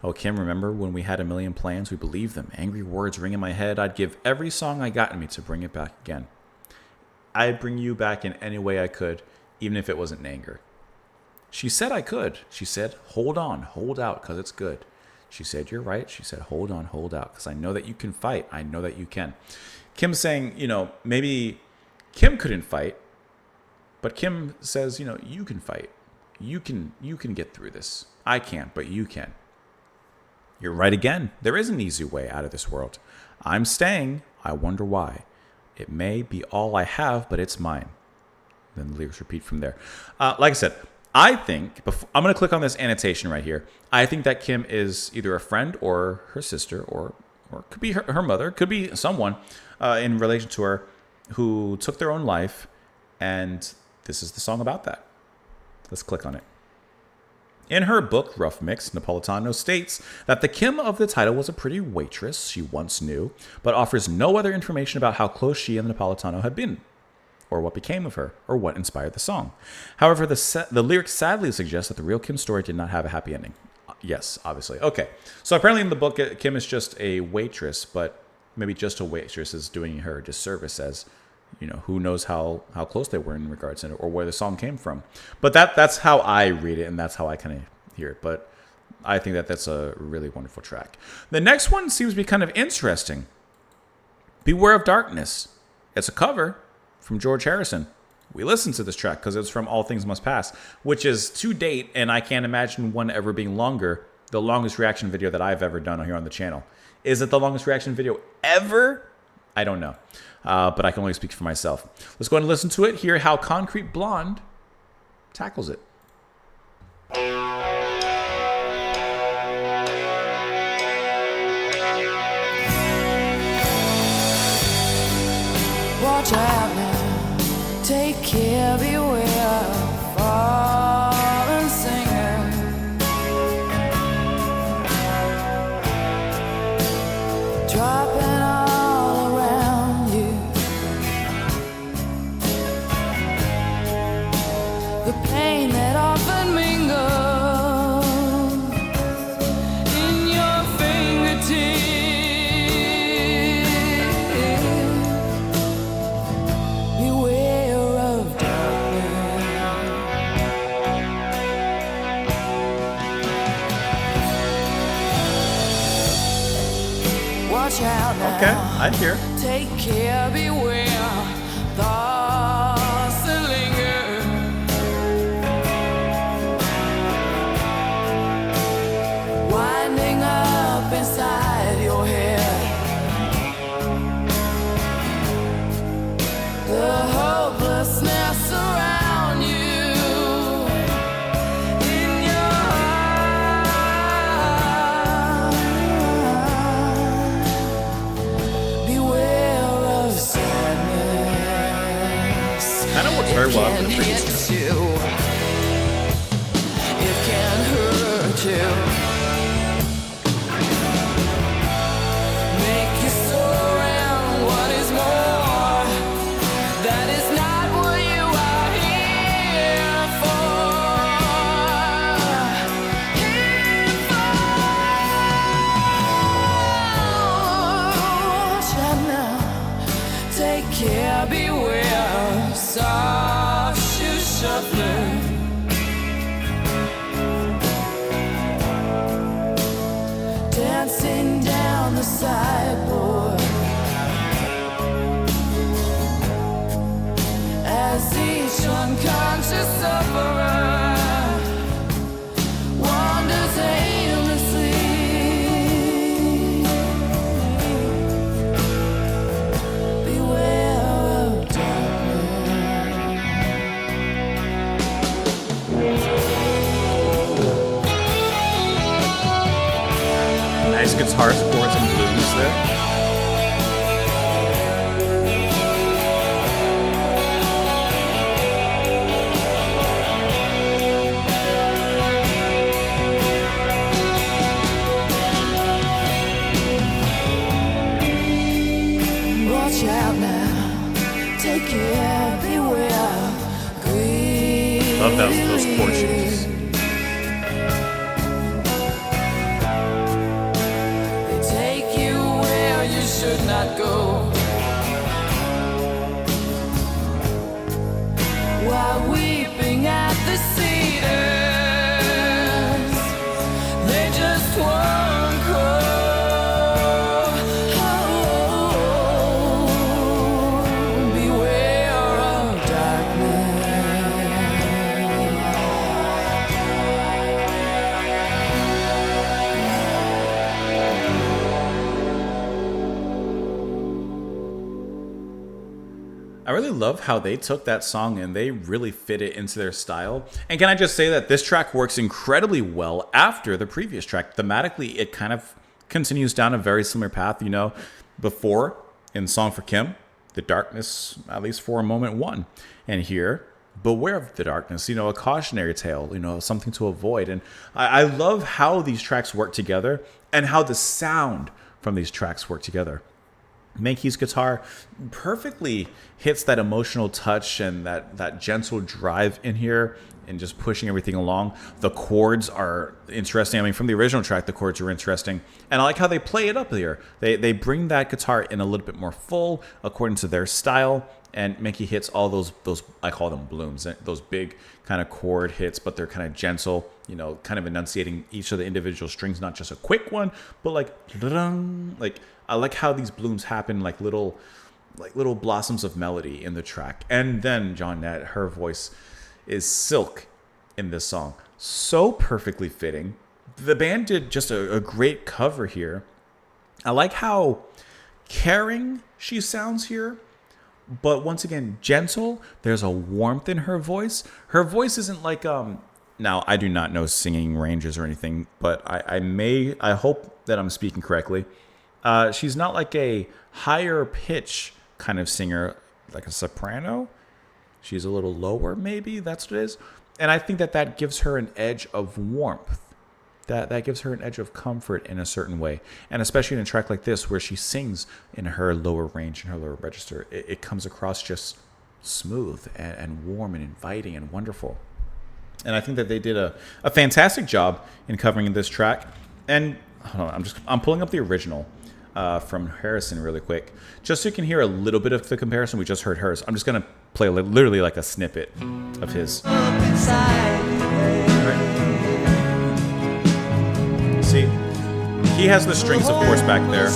Oh, Kim, remember when we had a million plans? We believed them. Angry words ring in my head. I'd give every song I got in me to bring it back again. I'd bring you back in any way I could, even if it wasn't in anger. She said I could. She said, hold on, hold out, because it's good. She said, you're right. She said, hold on, hold out, because I know that you can fight. I know that you can. Kim saying, maybe Kim couldn't fight, but Kim says, you can fight. You can get through this. I can't, but you can. You're right again. There is an easy way out of this world. I'm staying. I wonder why. It may be all I have, but it's mine. Then the lyrics repeat from there. Like I said, I think, I'm going to click on this annotation right here. I think that Kim is either a friend or her sister, or could be her mother, could be someone in relation to her who took their own life, and this is the song about that. Let's click on it. In her book, Rough Mix, Napolitano states that the Kim of the title was a pretty waitress she once knew, but offers no other information about how close she and Napolitano had been, or what became of her, or what inspired the song. However, the lyrics sadly suggest that the real Kim story did not have a happy ending. Yes, obviously. Okay, so apparently in the book, Kim is just a waitress, but maybe just a waitress is doing her a disservice, as who knows how close they were in regards to it, or where the song came from. But that's how I read it, and that's how I kind of hear it. But I think that's a really wonderful track. The next one seems to be kind of interesting. Beware of Darkness. It's a cover from George Harrison. We listened to this track because it's from All Things Must Pass, which is to date, and I can't imagine one ever being longer, the longest reaction video that I've ever done here on the channel. Is it the longest reaction video ever? I don't know. But I can only speak for myself. Let's go ahead and listen to it, hear how Concrete Blonde tackles it. Watch out now, take care, beware of fallen singer. Dropping all around you. The pain that often mingles in your fingertips. Beware of darkness. Watch out now. Okay, I hear. Take care, beware. Thoughts that linger. Winding up inside your head. The hopelessness around you. In your heart. Beware of sadness. Kind of works very well after the It previous hits track. you. can hurt you. Make you soar and what is more, that is not what you are here for. Shut now, take care, beware, soft shoe shuffler. Dancing down the sideboard as each unconscious sufferer wanders aimlessly. Beware of darkness. Nice guitar chords and blues there. Watch out now, take care, beware, grieve. Love those chord changes. They take you where you should not go. While weeping at the cedars, they just won't grow. Beware of darkness. I really love how they took that song and they really fit it into their style. And can I just say that this track works incredibly well after the previous track. Thematically, it kind of continues down a very similar path. You know, before in Song for Kim, the darkness, at least for a moment, won. And here, beware of the darkness, you know, a cautionary tale, you know, something to avoid. And I love how these tracks work together and how the sound from these tracks work together. Mankey's guitar perfectly hits that emotional touch and that gentle drive in here and just pushing everything along. The chords are interesting. I mean, from the original track, the chords are interesting. And I like how they play it up here. They bring that guitar in a little bit more full according to their style. And Mankey hits all those, I call them blooms, those big kind of chord hits, but they're kind of gentle, you know, kind of enunciating each of the individual strings, not just a quick one, but like I like how these blooms happen like little blossoms of melody in the track. And then Johnette, her voice is silk in this song. So perfectly fitting. The band did just a great cover here. I like how caring she sounds here, but once again, gentle. There's a warmth in her voice. Her voice isn't like, now I do not know singing ranges or anything, but I hope that I'm speaking correctly. She's not like a higher pitch kind of singer, like a soprano. She's a little lower, maybe that's what it is. And I think that gives her an edge of warmth. That gives her an edge of comfort in a certain way. And especially in a track like this where she sings in her lower range, in her lower register, it comes across just smooth and warm and inviting and wonderful. And I think that they did a fantastic job in covering this track. And hold on, I'm pulling up the original from Harrison really quick, just so you can hear a little bit of the comparison. We just heard hers. I'm just gonna play literally like a snippet of his. See, he has the strings, of course, back there,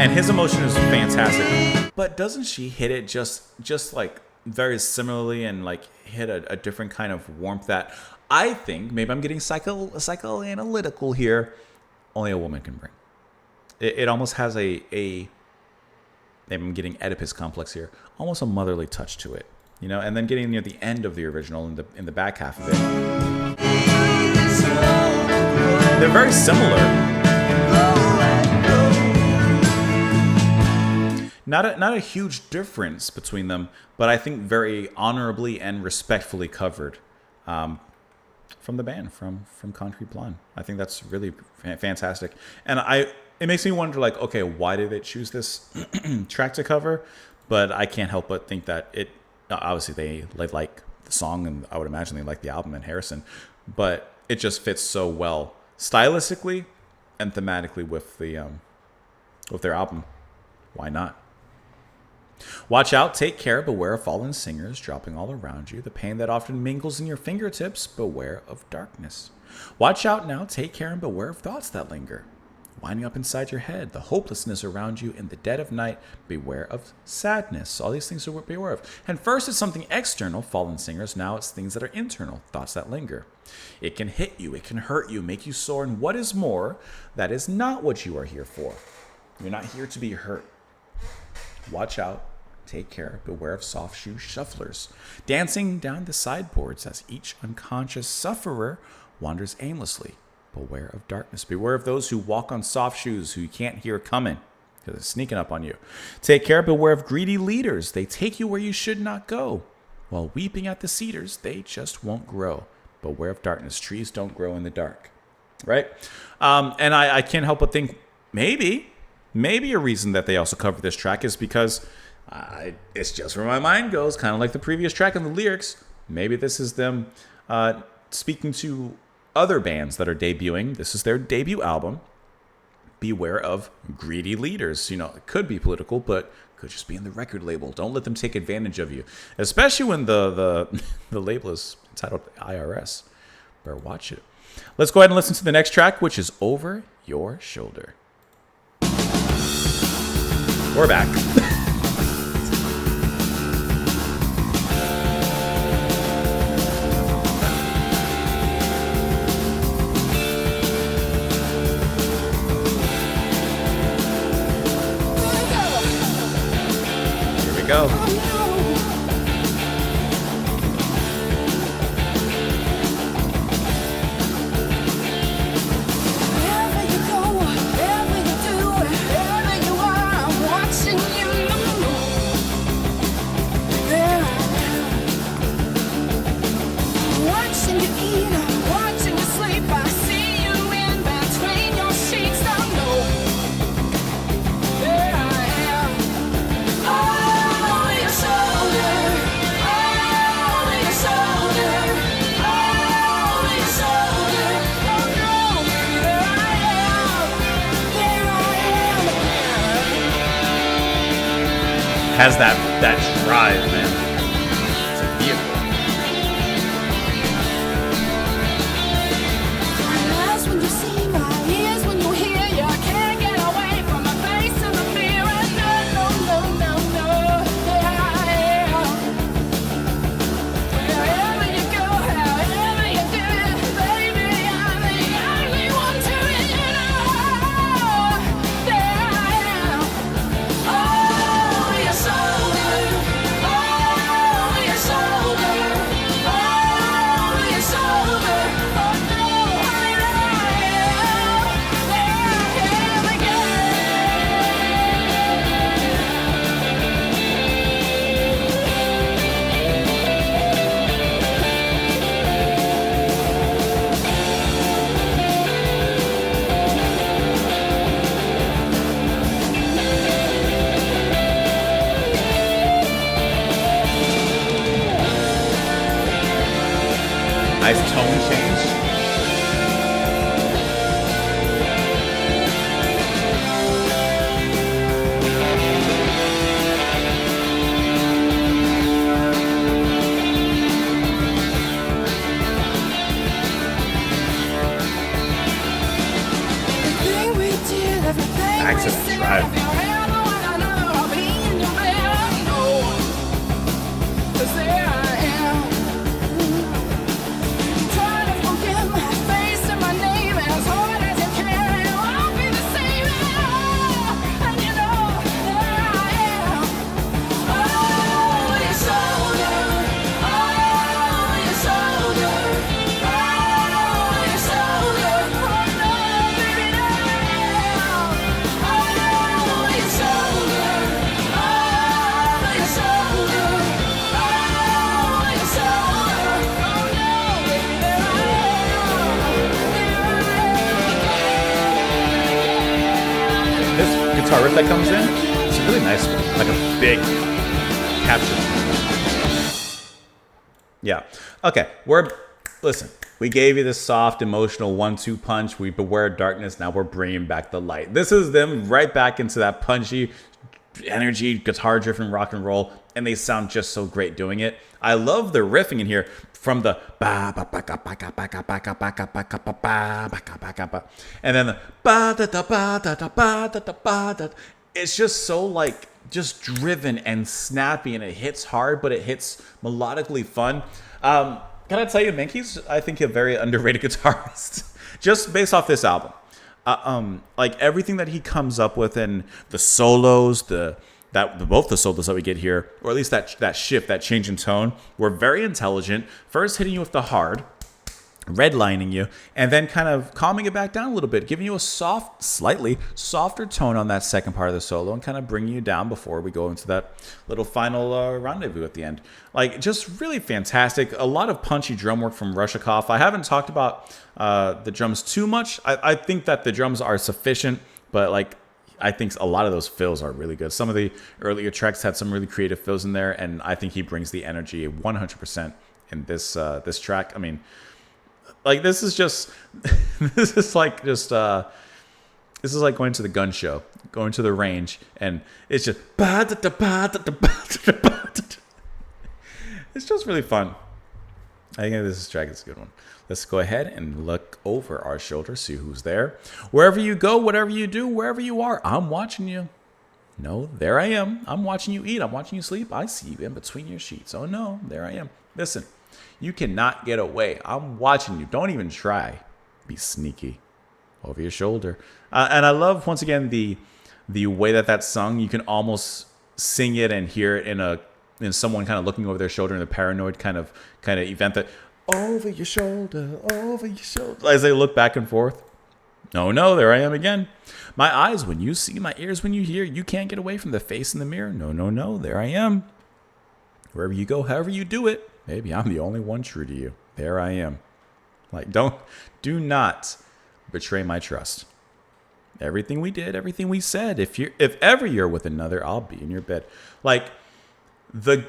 and his emotion is fantastic. But doesn't she hit it just like very similarly and like hit a different kind of warmth that I think, maybe I'm getting psychoanalytical here, only a woman can bring. It almost has maybe I'm getting Oedipus complex here, almost a motherly touch to it, you know. And then getting near the end of the original in the back half of it, they're very similar. Not a huge difference between them, but I think very honorably and respectfully covered from the band, from Concrete Blonde. I think that's really fantastic. And it makes me wonder, like, okay, why did they choose this track to cover? But I can't help but think that it, obviously they like the song, and I would imagine they like the album and Harrison, but it just fits so well stylistically and thematically with their album. Why not? Watch out, take care, beware of fallen singers dropping all around you. The pain that often mingles in your fingertips, beware of darkness. Watch out now, take care, and beware of thoughts that linger. Winding up inside your head, the hopelessness around you in the dead of night, beware of sadness. All these things to beware of. And first it's something external, fallen singers. Now it's things that are internal, thoughts that linger. It can hit you, it can hurt you, make you sore, and what is more, that is not what you are here for. You're not here to be hurt. Watch out, take care, beware of soft shoe shufflers, dancing down the sideboards as each unconscious sufferer wanders aimlessly. Beware of darkness. Beware of those who walk on soft shoes who you can't hear coming because they're sneaking up on you. Take care, beware of greedy leaders. They take you where you should not go. While weeping at the cedars, they just won't grow. Beware of darkness. Trees don't grow in the dark. Right? And I can't help but think maybe a reason that they also cover this track is because it's just where my mind goes, kind of like the previous track and the lyrics. Maybe this is them speaking to other bands that are debuting. This is their debut album. Beware of greedy leaders. You know, it could be political, but could just be in the record label. Don't let them take advantage of you, especially when the label is entitled IRS. Better watch it. Let's go ahead and listen to the next track, which is Over Your Shoulder. We're back. Here we go. Has that drive, man. It's a vehicle. My eyes when you see, my ears when you hear, you can't get away from my face and the fear. And no, there I am. Wherever you go, however you do it, baby, I'm the only one to it, you know. There I am. Oh, your shoulder. Oh, your shoulder. Oh, your shoulder. Oh, no, there I am Nice tone change. Back to the drive. guitar riff that comes in. It's a really nice one, like a big capture. Yeah. Okay. Listen. We gave you this soft, emotional 1-2 punch. We beware darkness. Now we're bringing back the light. This is them right back into that punchy energy, guitar-driven rock and roll, and they sound just so great doing it. I love the riffing in here from the ba ba ba ba ba ba ba ba ba ba ba ba ba ba ba, and then the ba da da ba da da ba da da ba da. It's just so like just driven and snappy, and it hits hard, but it hits melodically fun. Can I tell you, Mankey's, I think, a very underrated guitarist, just based off this album. Like everything that he comes up with, and the solos, both the solos that we get here, or at least that shift, that change in tone, were very intelligent. First hitting you with the hard, redlining you, and then kind of calming it back down a little bit, giving you a slightly softer tone on that second part of the solo, and kind of bringing you down before we go into that little final rendezvous at the end. Like, just really fantastic. A lot of punchy drum work from Rushikoff. I haven't talked about the drums too much. I think that the drums are sufficient, but like, I think a lot of those fills are really good. Some of the earlier tracks had some really creative fills in there, and I think he brings the energy 100% in this track. I mean, like, this is like going to the gun show, going to the range, and it's just it's just really fun. I think this track is a good one. Let's go ahead and look over our shoulder, see who's there. Wherever you go, whatever you do, wherever you are, I'm watching you. No, there I am. I'm watching you eat. I'm watching you sleep. I see you in between your sheets. Oh no, there I am. Listen. You cannot get away. I'm watching you. Don't even try. Be sneaky. Over your shoulder. And I love, once again, the way that's sung. You can almost sing it and hear it in someone kind of looking over their shoulder in a paranoid kind of event, that over your shoulder, as they look back and forth. No, there I am again. My eyes when you see, my ears when you hear. You can't get away from the face in the mirror. No, there I am. Wherever you go, however you do it. Maybe I'm the only one true to you. There I am. Like, do not betray my trust. Everything we did, everything we said. If ever you're with another, I'll be in your bed. Like, the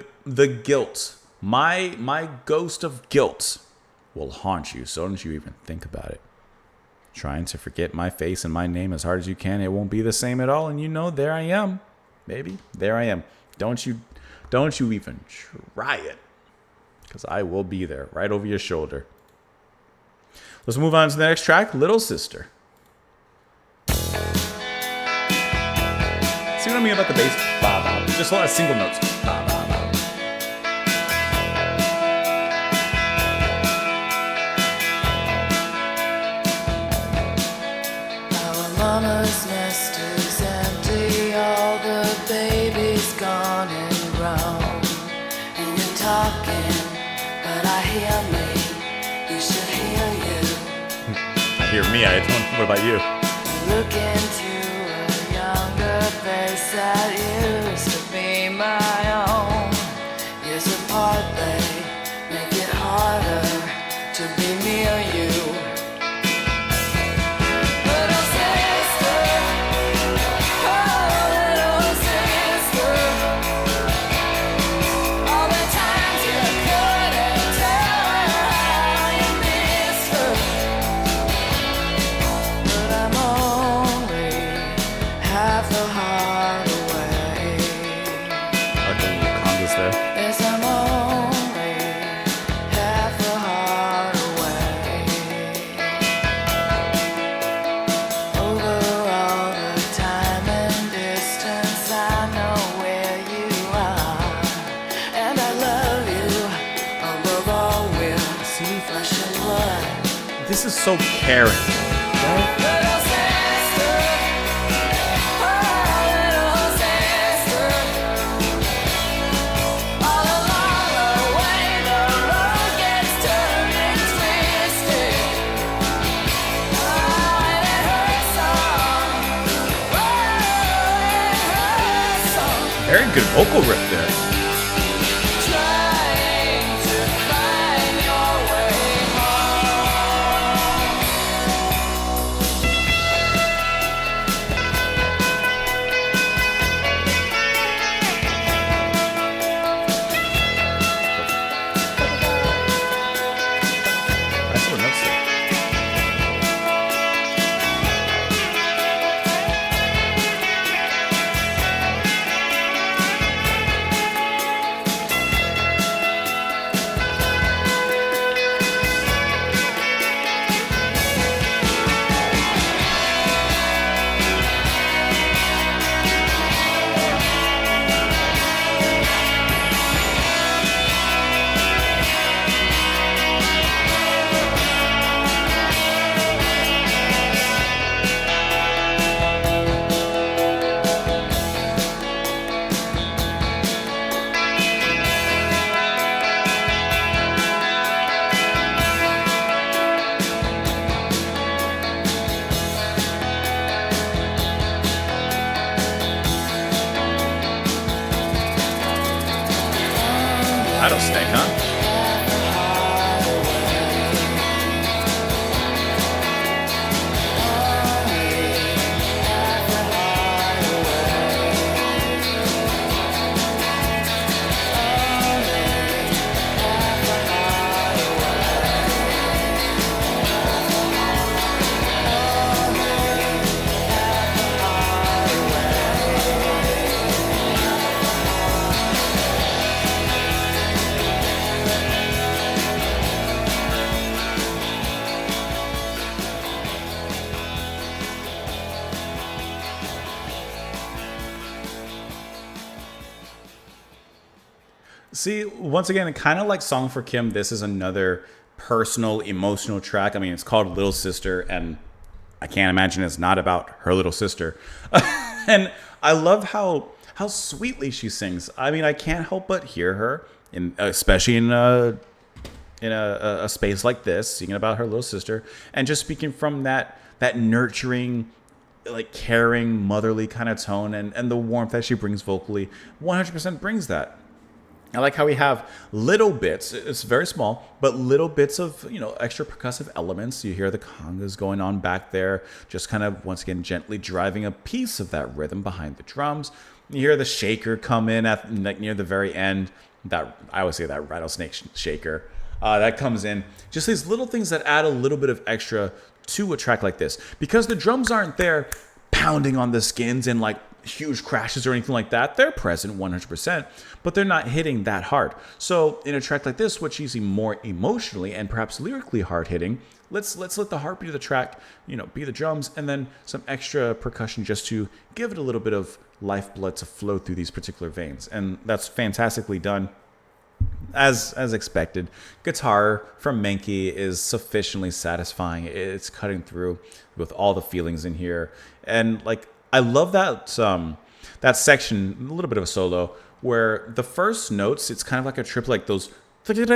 guilt, my ghost of guilt will haunt you. So don't you even think about it. Trying to forget my face and my name as hard as you can, it won't be the same at all. And you know, there I am, baby. There I am. Don't you even try it. Because I will be there, right over your shoulder. Let's move on to the next track, Little Sister. See what I mean about the bass? Ba, ba. Just a lot of single notes. Ba, ba, ba. Our mama's nest is empty, all the babies gone and grown. And you're talking, but I hear me. You should hear you. I hear me, I don't. What about you? Look into a younger face that used to be my own. Years apart, they make it harder to be near you. Little sister, oh little sister, all the times you couldn't tell her how you missed her. But I'm only half a heart away. Okay, Congress there. Yes, I'm only half a heart away. Over all the time and distance, I know where you are. And I love you above all wills, flesh and blood. This is so caring. Right? Little sister, oh little sister, all along the way the road gets turned and twisted. Oh, and it hurts so. Oh, it hurts so. Very good vocal riff there. Trying to find your way home. Rattlesnake, huh? See, once again, kind of like Song for Kim, this is another personal, emotional track. I mean, it's called Little Sister, and I can't imagine it's not about her little sister. And I love how sweetly she sings. I mean, I can't help but hear her, especially in a space like this, singing about her little sister, and just speaking from that nurturing, like caring, motherly kind of tone, and the warmth that she brings vocally, 100% brings that. I like how we have little bits, it's very small, but little bits of, extra percussive elements. You hear the congas going on back there, just kind of, once again, gently driving a piece of that rhythm behind the drums. You hear the shaker come in at near the very end. That I always say that rattlesnake shaker that comes in. Just these little things that add a little bit of extra to a track like this. Because the drums aren't there pounding on the skins and like huge crashes or anything like that. They're present 100%, but they're not hitting that hard. So in a track like this, which is more emotionally and perhaps lyrically hard hitting, let's let the heartbeat of the track, be the drums, and then some extra percussion just to give it a little bit of lifeblood to flow through these particular veins. And that's fantastically done. As expected, guitar from Menke is sufficiently satisfying. It's cutting through with all the feelings in here, and like I love that that section, a little bit of a solo, where the first notes, it's kind of like a trip, like those. It's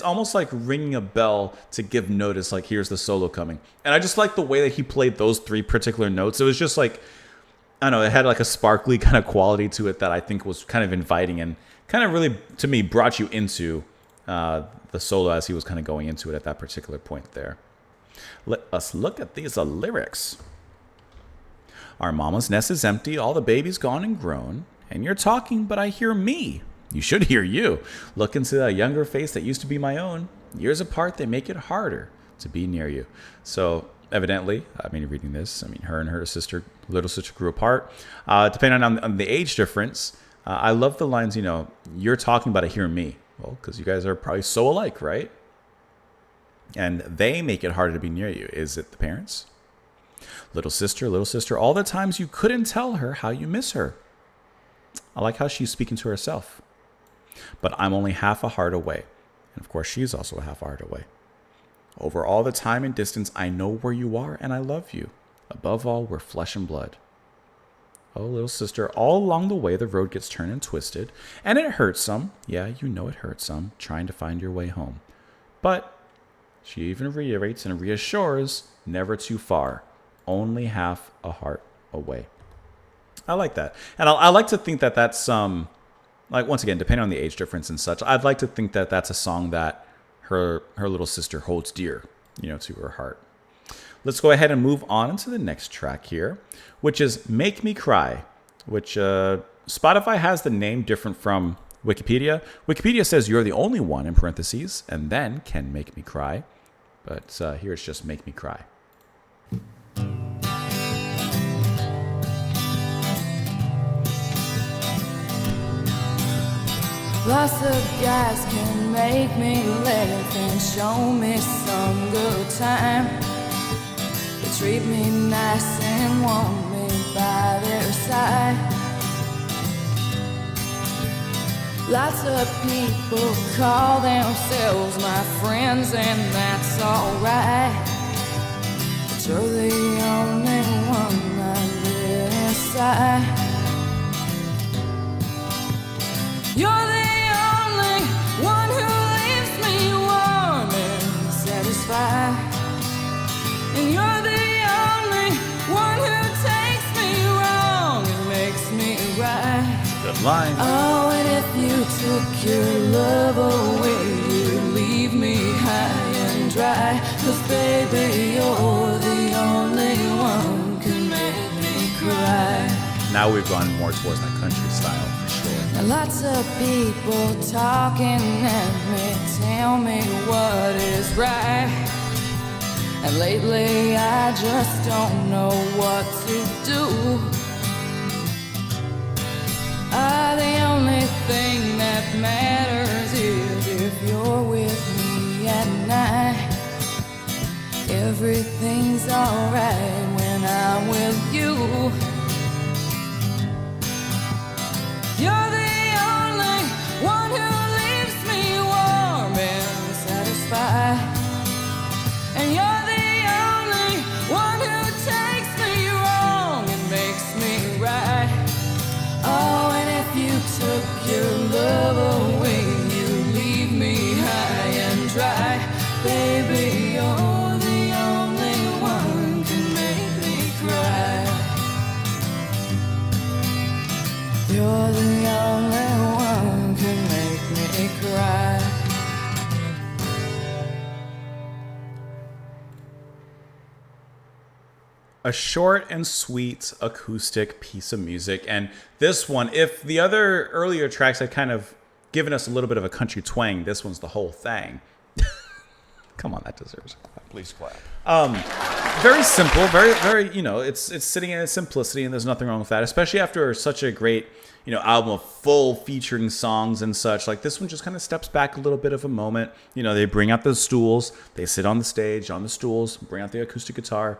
almost like ringing a bell to give notice, like here's the solo coming. And I just like the way that he played those three particular notes. It was just like, I don't know, it had like a sparkly kind of quality to it that I think was kind of inviting and kind of really, to me, brought you into the solo as he was kind of going into it at that particular point there. Let us look at these lyrics. Our mama's nest is empty, all the babies gone and grown, and you're talking, but I hear me. You should hear you. Look into that younger face that used to be my own. Years apart, they make it harder to be near you. So evidently, reading this, her and her little sister grew apart. Depending on the age difference, I love the lines, you're talking, but I hear me. Well, because you guys are probably so alike, right? And they make it harder to be near you. Is it the parents? Little sister, all the times you couldn't tell her how you miss her. I like how she's speaking to herself. But I'm only half a heart away. And of course, she's also a half a heart away. Over all the time and distance, I know where you are and I love you. Above all, we're flesh and blood. Oh, little sister, all along the way, the road gets turned and twisted. And it hurts some. Yeah, you know it hurts some, trying to find your way home. But she even reiterates and reassures, never too far. Only half a heart away. I like that. And I like to think that that's, once again, depending on the age difference and such, I'd like to think that that's a song that her little sister holds dear, to her heart. Let's go ahead and move on to the next track here, which is Make Me Cry, which Spotify has the name different from Wikipedia. Wikipedia says you're the only one, in parentheses, and then can make me cry. But here it's just Make Me Cry. Lots of guys can make me laugh and show me some good time. They treat me nice and want me by their side. Lots of people call themselves my friends, and that's alright. But you're the only one I get inside. You're the only one who leaves me warm and satisfied. And you're the only one who takes me wrong and makes me right. Good line. Oh, and if if you took your love away, you'd leave me high and dry. 'Cause baby, you're the only one who can make me cry. Now we've gone more towards that country style for sure. Now lots of people talking at me, tell me what is right. And lately I just don't know what to do. The only thing that matters is if you're with me at night. Everything's alright when I'm with you. You're the only one who leaves me warm and satisfied. And you're the only one who takes me wrong and makes me right. Oh, and if you took your love away, you leave me high and dry. Baby, you're the only one who can make me cry. You're the only one who can make me cry. A short and sweet acoustic piece of music. And this one, if the other earlier tracks had kind of given us a little bit of a country twang, this one's the whole thing. Come on, that deserves a clap. Please clap. Very simple, very, it's sitting in its simplicity, and there's nothing wrong with that, especially after such a great, album of full featuring songs and such. Like, this one just kind of steps back a little bit of a moment. They bring out the stools, they sit on the stage, on the stools, bring out the acoustic guitar,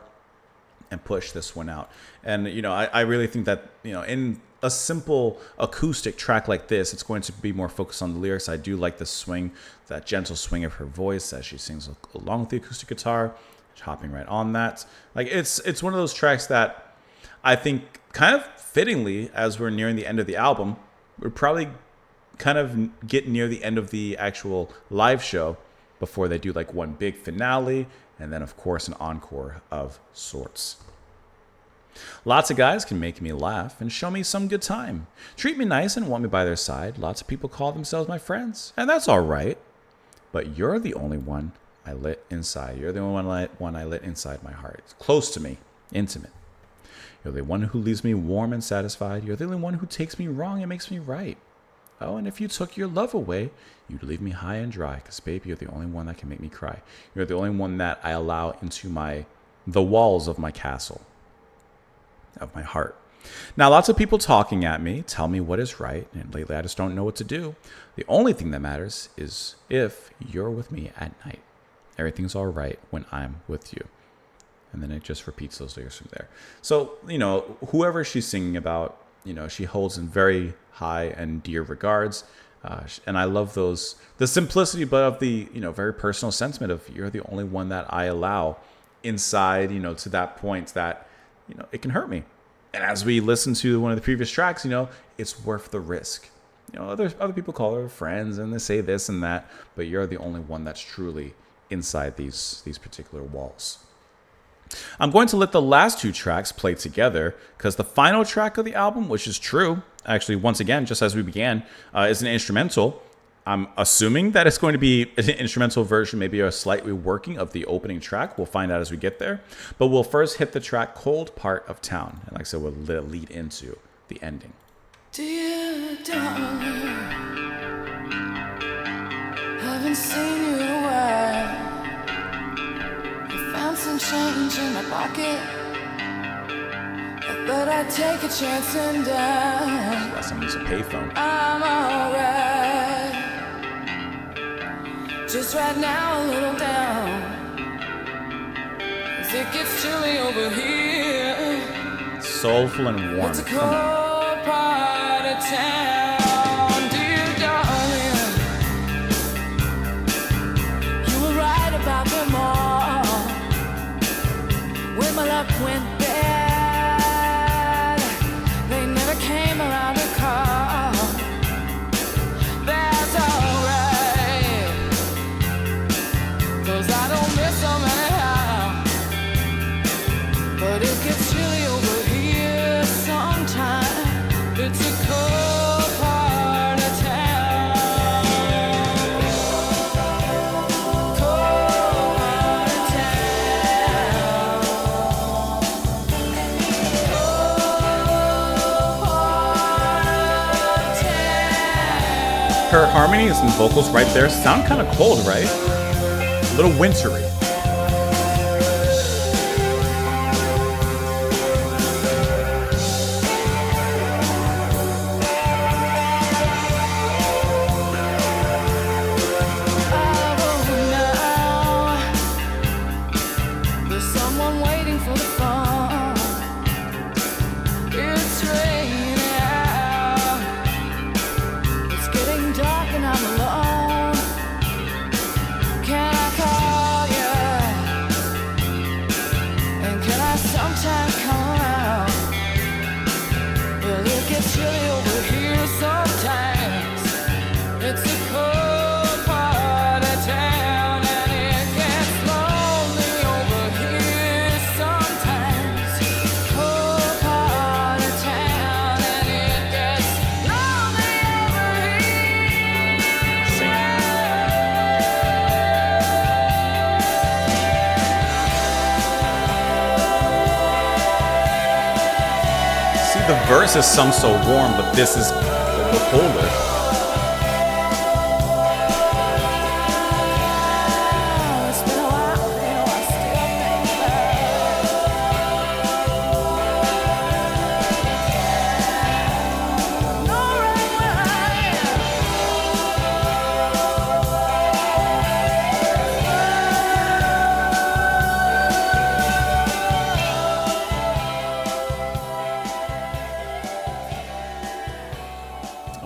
and push this one out. And, I really think that, in a simple acoustic track like this, it's going to be more focused on the lyrics. I do like the swing, that gentle swing of her voice as she sings along with the acoustic guitar, hopping right on that. Like, it's one of those tracks that I think kind of fittingly, as we're nearing the end of the album, we're probably kind of get near the end of the actual live show before they do like one big finale, and then of course an encore of sorts. Lots of guys can make me laugh and show me some good time, treat me nice and want me by their side. Lots of people call themselves my friends, and that's all right. But you're the only one I lit inside. You're the only one I lit inside my heart. It's close to me, intimate. You're the one who leaves me warm and satisfied. You're the only one who takes me wrong and makes me right. Oh, and if you took your love away, you'd leave me high and dry. Because, baby, you're the only one that can make me cry. You're the only one that I allow into the walls of my castle, of my heart. Now, lots of people talking at me, tell me what is right, and lately I just don't know what to do. The only thing that matters is if you're with me at night. Everything's all right when I'm with you. And then it just repeats those lyrics from there. So, whoever she's singing about, she holds in very high and dear regards. And I love the simplicity, but of the, very personal sentiment of you're the only one that I allow inside, to that point that, it can hurt me. And as we listen to one of the previous tracks, it's worth the risk. Other people call her friends and they say this and that, but you're the only one that's truly inside these particular walls. I'm going to let the last two tracks play together because the final track of the album, which is true, actually, once again, just as we began, is an instrumental. I'm assuming that it's going to be an instrumental version, maybe a slight reworking of the opening track. We'll find out as we get there. But we'll first hit the track Cold Part of Town. And like I said, we'll lead into the ending. Dear darling, haven't seen you in a while. I found some change in my pocket. I thought I'd take a chance and die. Last time I used a payphone. I'm alright. Just right now a little down. 'Cause it gets chilly over here. Soulful and warm. It's a cold part of town, dear darling. You were right about them all. When my luck went bad, they never came around to call. That's alright, 'cause I don't miss them anyhow. But it gets chilly over here sometime. It's a cold part of town. Her harmonies and vocals right there sound kind of cold, right? A little wintry. The verse is some so warm, but this is a little colder.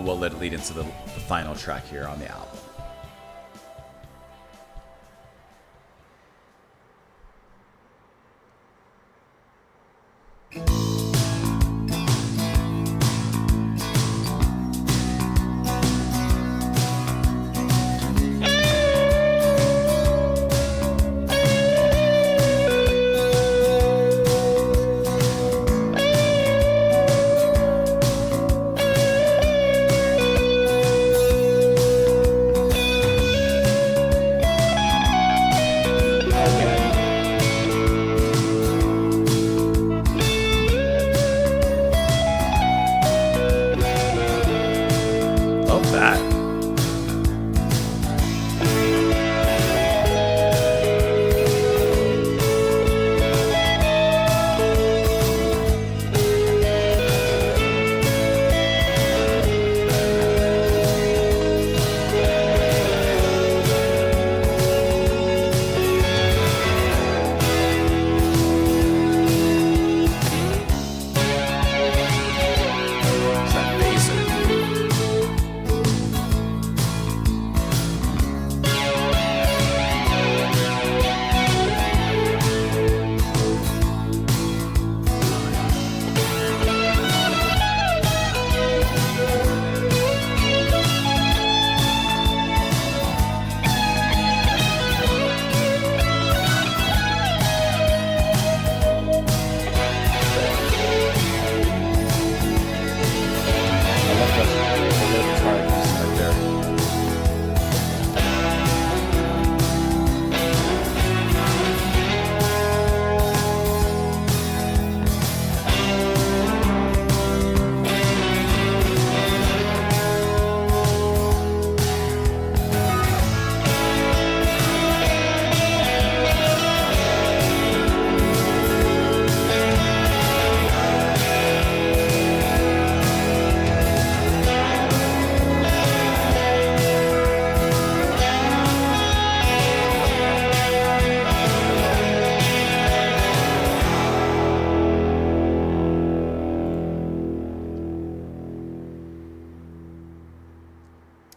We'll let it lead into the final track here on the album.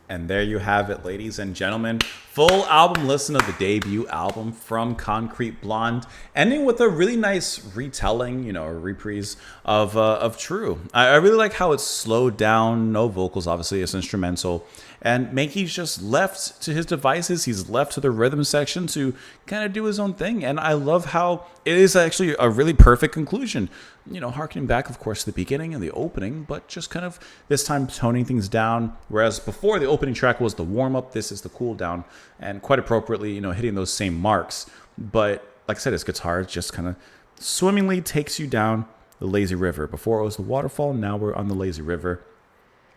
And there you have it, ladies and gentlemen. Full album listen of the debut album from Concrete Blonde, ending with a really nice retelling, a reprise of True. I really like how it's slowed down, no vocals, obviously, it's instrumental. And Mankey's just left to his devices. He's left to the rhythm section to kind of do his own thing. And I love how it is actually a really perfect conclusion. Harkening back, of course, to the beginning and the opening, but just kind of this time toning things down. Whereas before, the opening track was the warm-up. This is the cool-down. And quite appropriately, hitting those same marks. But like I said, his guitar just kind of swimmingly takes you down the lazy river. Before it was the waterfall. Now we're on the lazy river.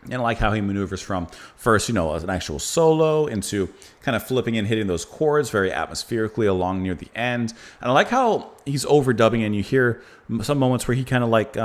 And I like how he maneuvers from first, an actual solo into kind of flipping and hitting those chords very atmospherically along near the end. And I like how he's overdubbing, and you hear some moments where he kind of like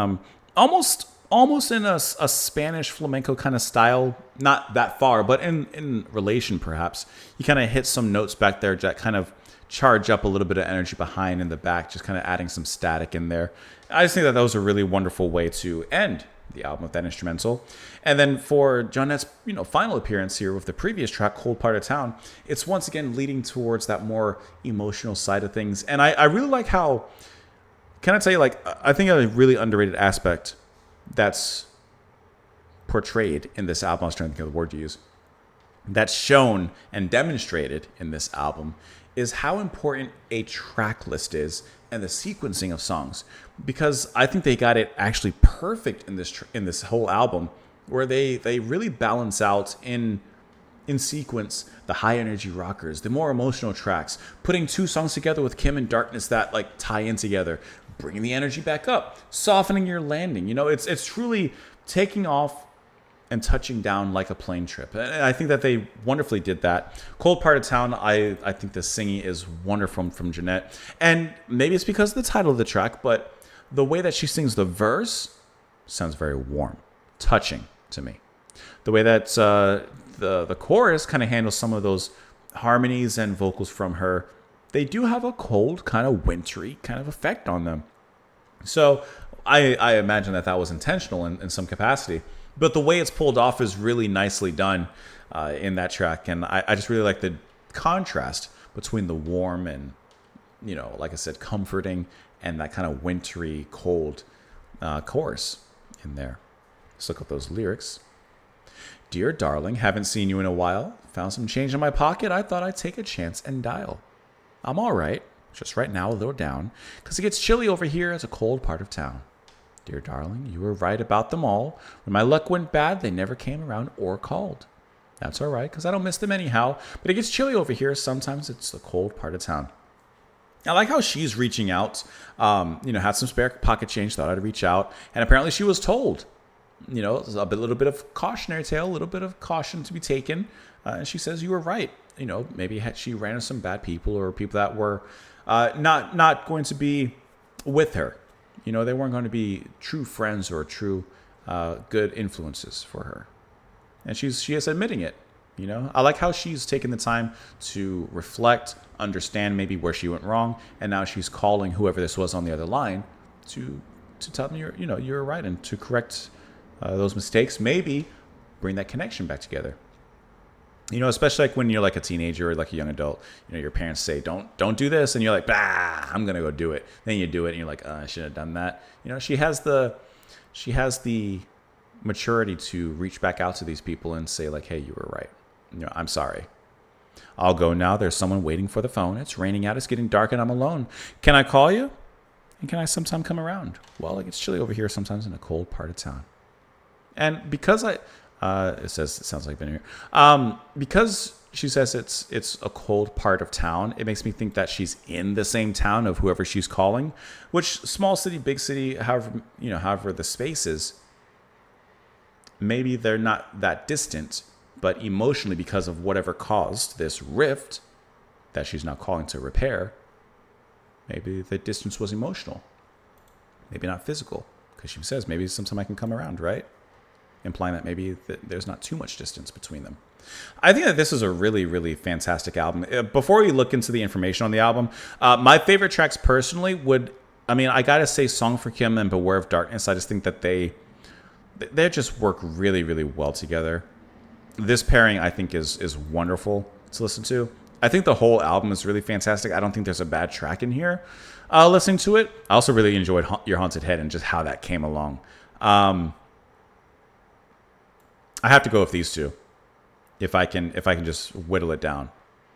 almost in a Spanish flamenco kind of style, not that far, but in relation perhaps. He kind of hits some notes back there that kind of charge up a little bit of energy behind in the back, just kind of adding some static in there. I just think that was a really wonderful way to end the album with that instrumental. And then for Johnette's final appearance here with the previous track, Cold Part of Town, it's once again leading towards that more emotional side of things. And I really like how, can I tell you, like, I think a really underrated aspect that's portrayed in this album, I was trying to think of the word to use, that's shown and demonstrated in this album, is how important a track list is and the sequencing of songs. Because I think they got it actually perfect in this whole album, where they really balance out in sequence the high energy rockers, the more emotional tracks, putting two songs together with Kim and Darkness that like tie in together, bringing the energy back up, softening your landing. It's truly taking off and touching down like a plane trip. And I think that they wonderfully did that. Cold Part of Town, I think the singing is wonderful from Johnette. And maybe it's because of the title of the track, but the way that she sings the verse sounds very warm, touching to me. The way that the chorus kind of handles some of those harmonies and vocals from her, they do have a cold, kind of wintry kind of effect on them. So I imagine that was intentional in some capacity. But the way it's pulled off is really nicely done in that track. And I just really like the contrast between the warm and, like I said, comforting and that kind of wintry, cold chorus in there. Let's look at those lyrics. Dear darling, haven't seen you in a while. Found some change in my pocket. I thought I'd take a chance and dial. I'm all right. Just right now a little down. Because it gets chilly over here. It's a cold part of town. Dear darling, you were right about them all. When my luck went bad, they never came around or called. That's all right, because I don't miss them anyhow. But it gets chilly over here. Sometimes it's the cold part of town. I like how she's reaching out. Had some spare pocket change, thought I'd reach out. And apparently she was told, a little bit of cautionary tale, a little bit of caution to be taken. And she says, you were right. Maybe she ran into some bad people or people that were not going to be with her. They weren't going to be true friends or true good influences for her. And she is admitting it. I like how she's taken the time to reflect, understand maybe where she went wrong, and now she's calling whoever this was on the other line to tell them you're right and to correct those mistakes. Maybe bring that connection back together. Especially like when you're like a teenager or like a young adult, your parents say, don't do this. And you're like, bah, I'm going to go do it. Then you do it and you're like, I shouldn't have done that. She has the maturity to reach back out to these people and say like, hey, you were right. I'm sorry. I'll go now. There's someone waiting for the phone. It's raining out. It's getting dark and I'm alone. Can I call you? And can I sometime come around? Well, it gets chilly over here sometimes in a cold part of town. And because it sounds like I've been here. Because she says it's a cold part of town, it makes me think that she's in the same town of whoever she's calling, which small city, big city, however the space is, maybe they're not that distant, but emotionally because of whatever caused this rift that she's now calling to repair, maybe the distance was emotional, maybe not physical, because she says maybe sometime I can come around, right? Implying that maybe there's not too much distance between them. I think that this is a really, really fantastic album. Before we look into the information on the album, my favorite tracks personally I gotta say Song for Kim and Beware of Darkness. I just think that they just work really, really well together. This pairing, I think, is wonderful to listen to. I think the whole album is really fantastic. I don't think there's a bad track in here. Listening to it, I also really enjoyed Your Haunted Head and just how that came along. I have to go with these two if I can just whittle it down.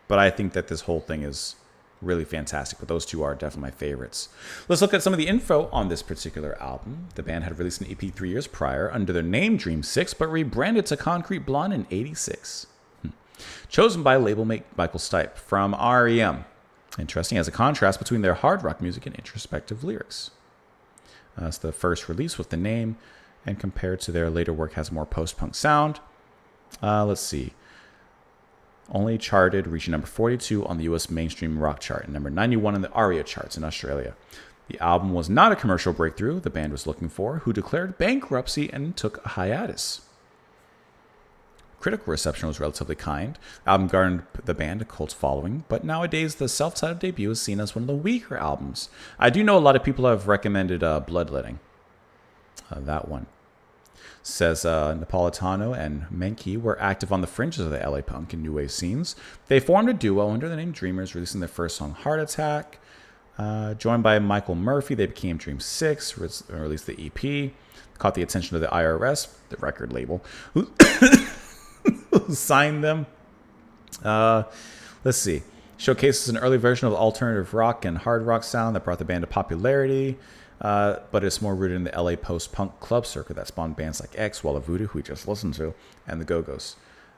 But I think that this whole thing is really fantastic. But those two are definitely my favorites. Let's look at some of the info on this particular album. The band had released an EP 3 years prior under their name Dream 6, but rebranded to Concrete Blonde in '86. Chosen by label mate Michael Stipe from REM. Interesting, as a contrast between their hard rock music and introspective lyrics. It's the first release with the name. and compared to their later work has a more post-punk sound. Let's see. Only charted, reaching number 42 on the US mainstream rock chart and number 91 in the ARIA charts in Australia. The album was not a commercial breakthrough the band was looking for, who declared bankruptcy and took a hiatus. Critical reception was relatively kind. The album garnered the band a cult following, but nowadays the self-titled debut is seen as one of the weaker albums. I do know a lot of people have recommended Bloodletting. That one. Says Napolitano and Menke were active on the fringes of the LA punk and new wave scenes. They formed a duo under the name Dreamers, releasing their first song Heart Attack. Joined by Michael Murphy, they became Dream 6, released the EP, caught the attention of the IRS, the record label, who signed them. Let's see. Showcases an early version of alternative rock and hard rock sound that brought the band to popularity, but it's more rooted in the LA post-punk club circuit that spawned bands like X, Walla Voodoo, who we just listened to, and the Go-Go's.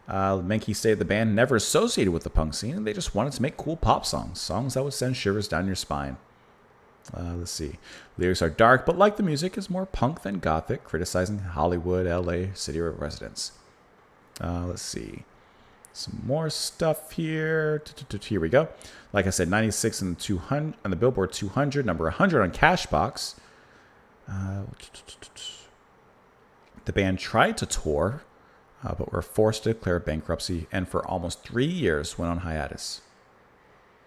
Menke stated the band never associated with the punk scene, and they just wanted to make cool pop songs that would send shivers down your spine. Let's see. Lyrics are dark, but like the music, is more punk than gothic, criticizing Hollywood, LA, city residents. Let's see. Some more stuff here. Here we go. Like I said, 96 on the Billboard 200, number 100 on Cashbox. The band tried to tour, but were forced to declare bankruptcy, and for almost 3 years went on hiatus.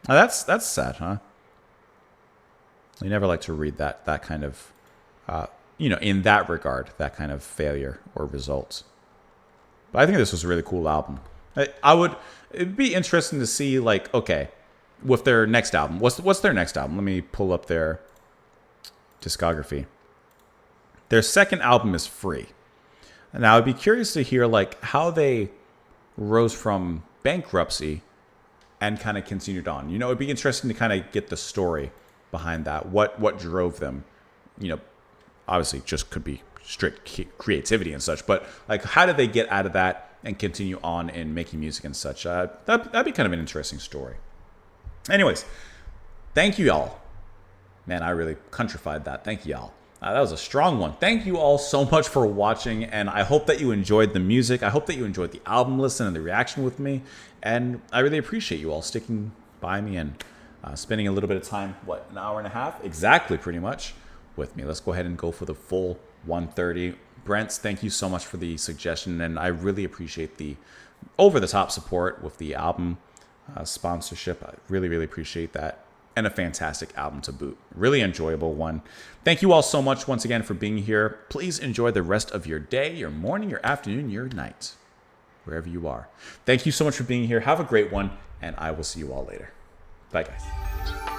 Now that's sad, huh? You never like to read that kind of, in that regard, that kind of failure or results. But I think this was a really cool album. It'd be interesting to see, like, okay, with their next album. What's their next album? Let me pull up their discography. Their second album is Free. Now, I'd be curious to hear, like, how they rose from bankruptcy and kind of continued on. It'd be interesting to kind of get the story behind that. What drove them? Obviously, just could be strict creativity and such. But, like, how did they get out of that and continue on in making music and such? That'd be kind of an interesting story. Anyways, thank you, y'all. Man, I really countrified that. Thank you, y'all. That was a strong one. Thank you all so much for watching, and I hope that you enjoyed the music. I hope that you enjoyed the album listen and the reaction with me, and I really appreciate you all sticking by me and spending a little bit of time, an hour and a half? Exactly, pretty much, with me. Let's go ahead and go for the full 130. Brent, thank you so much for the suggestion, and I really appreciate the over-the-top support with the album sponsorship. I really, really appreciate that. And a fantastic album to boot. Really enjoyable one. Thank you all so much once again for being here. Please enjoy the rest of your day, your morning, your afternoon, your night, wherever you are. Thank you so much for being here. Have a great one, and I will see you all later. Bye, guys.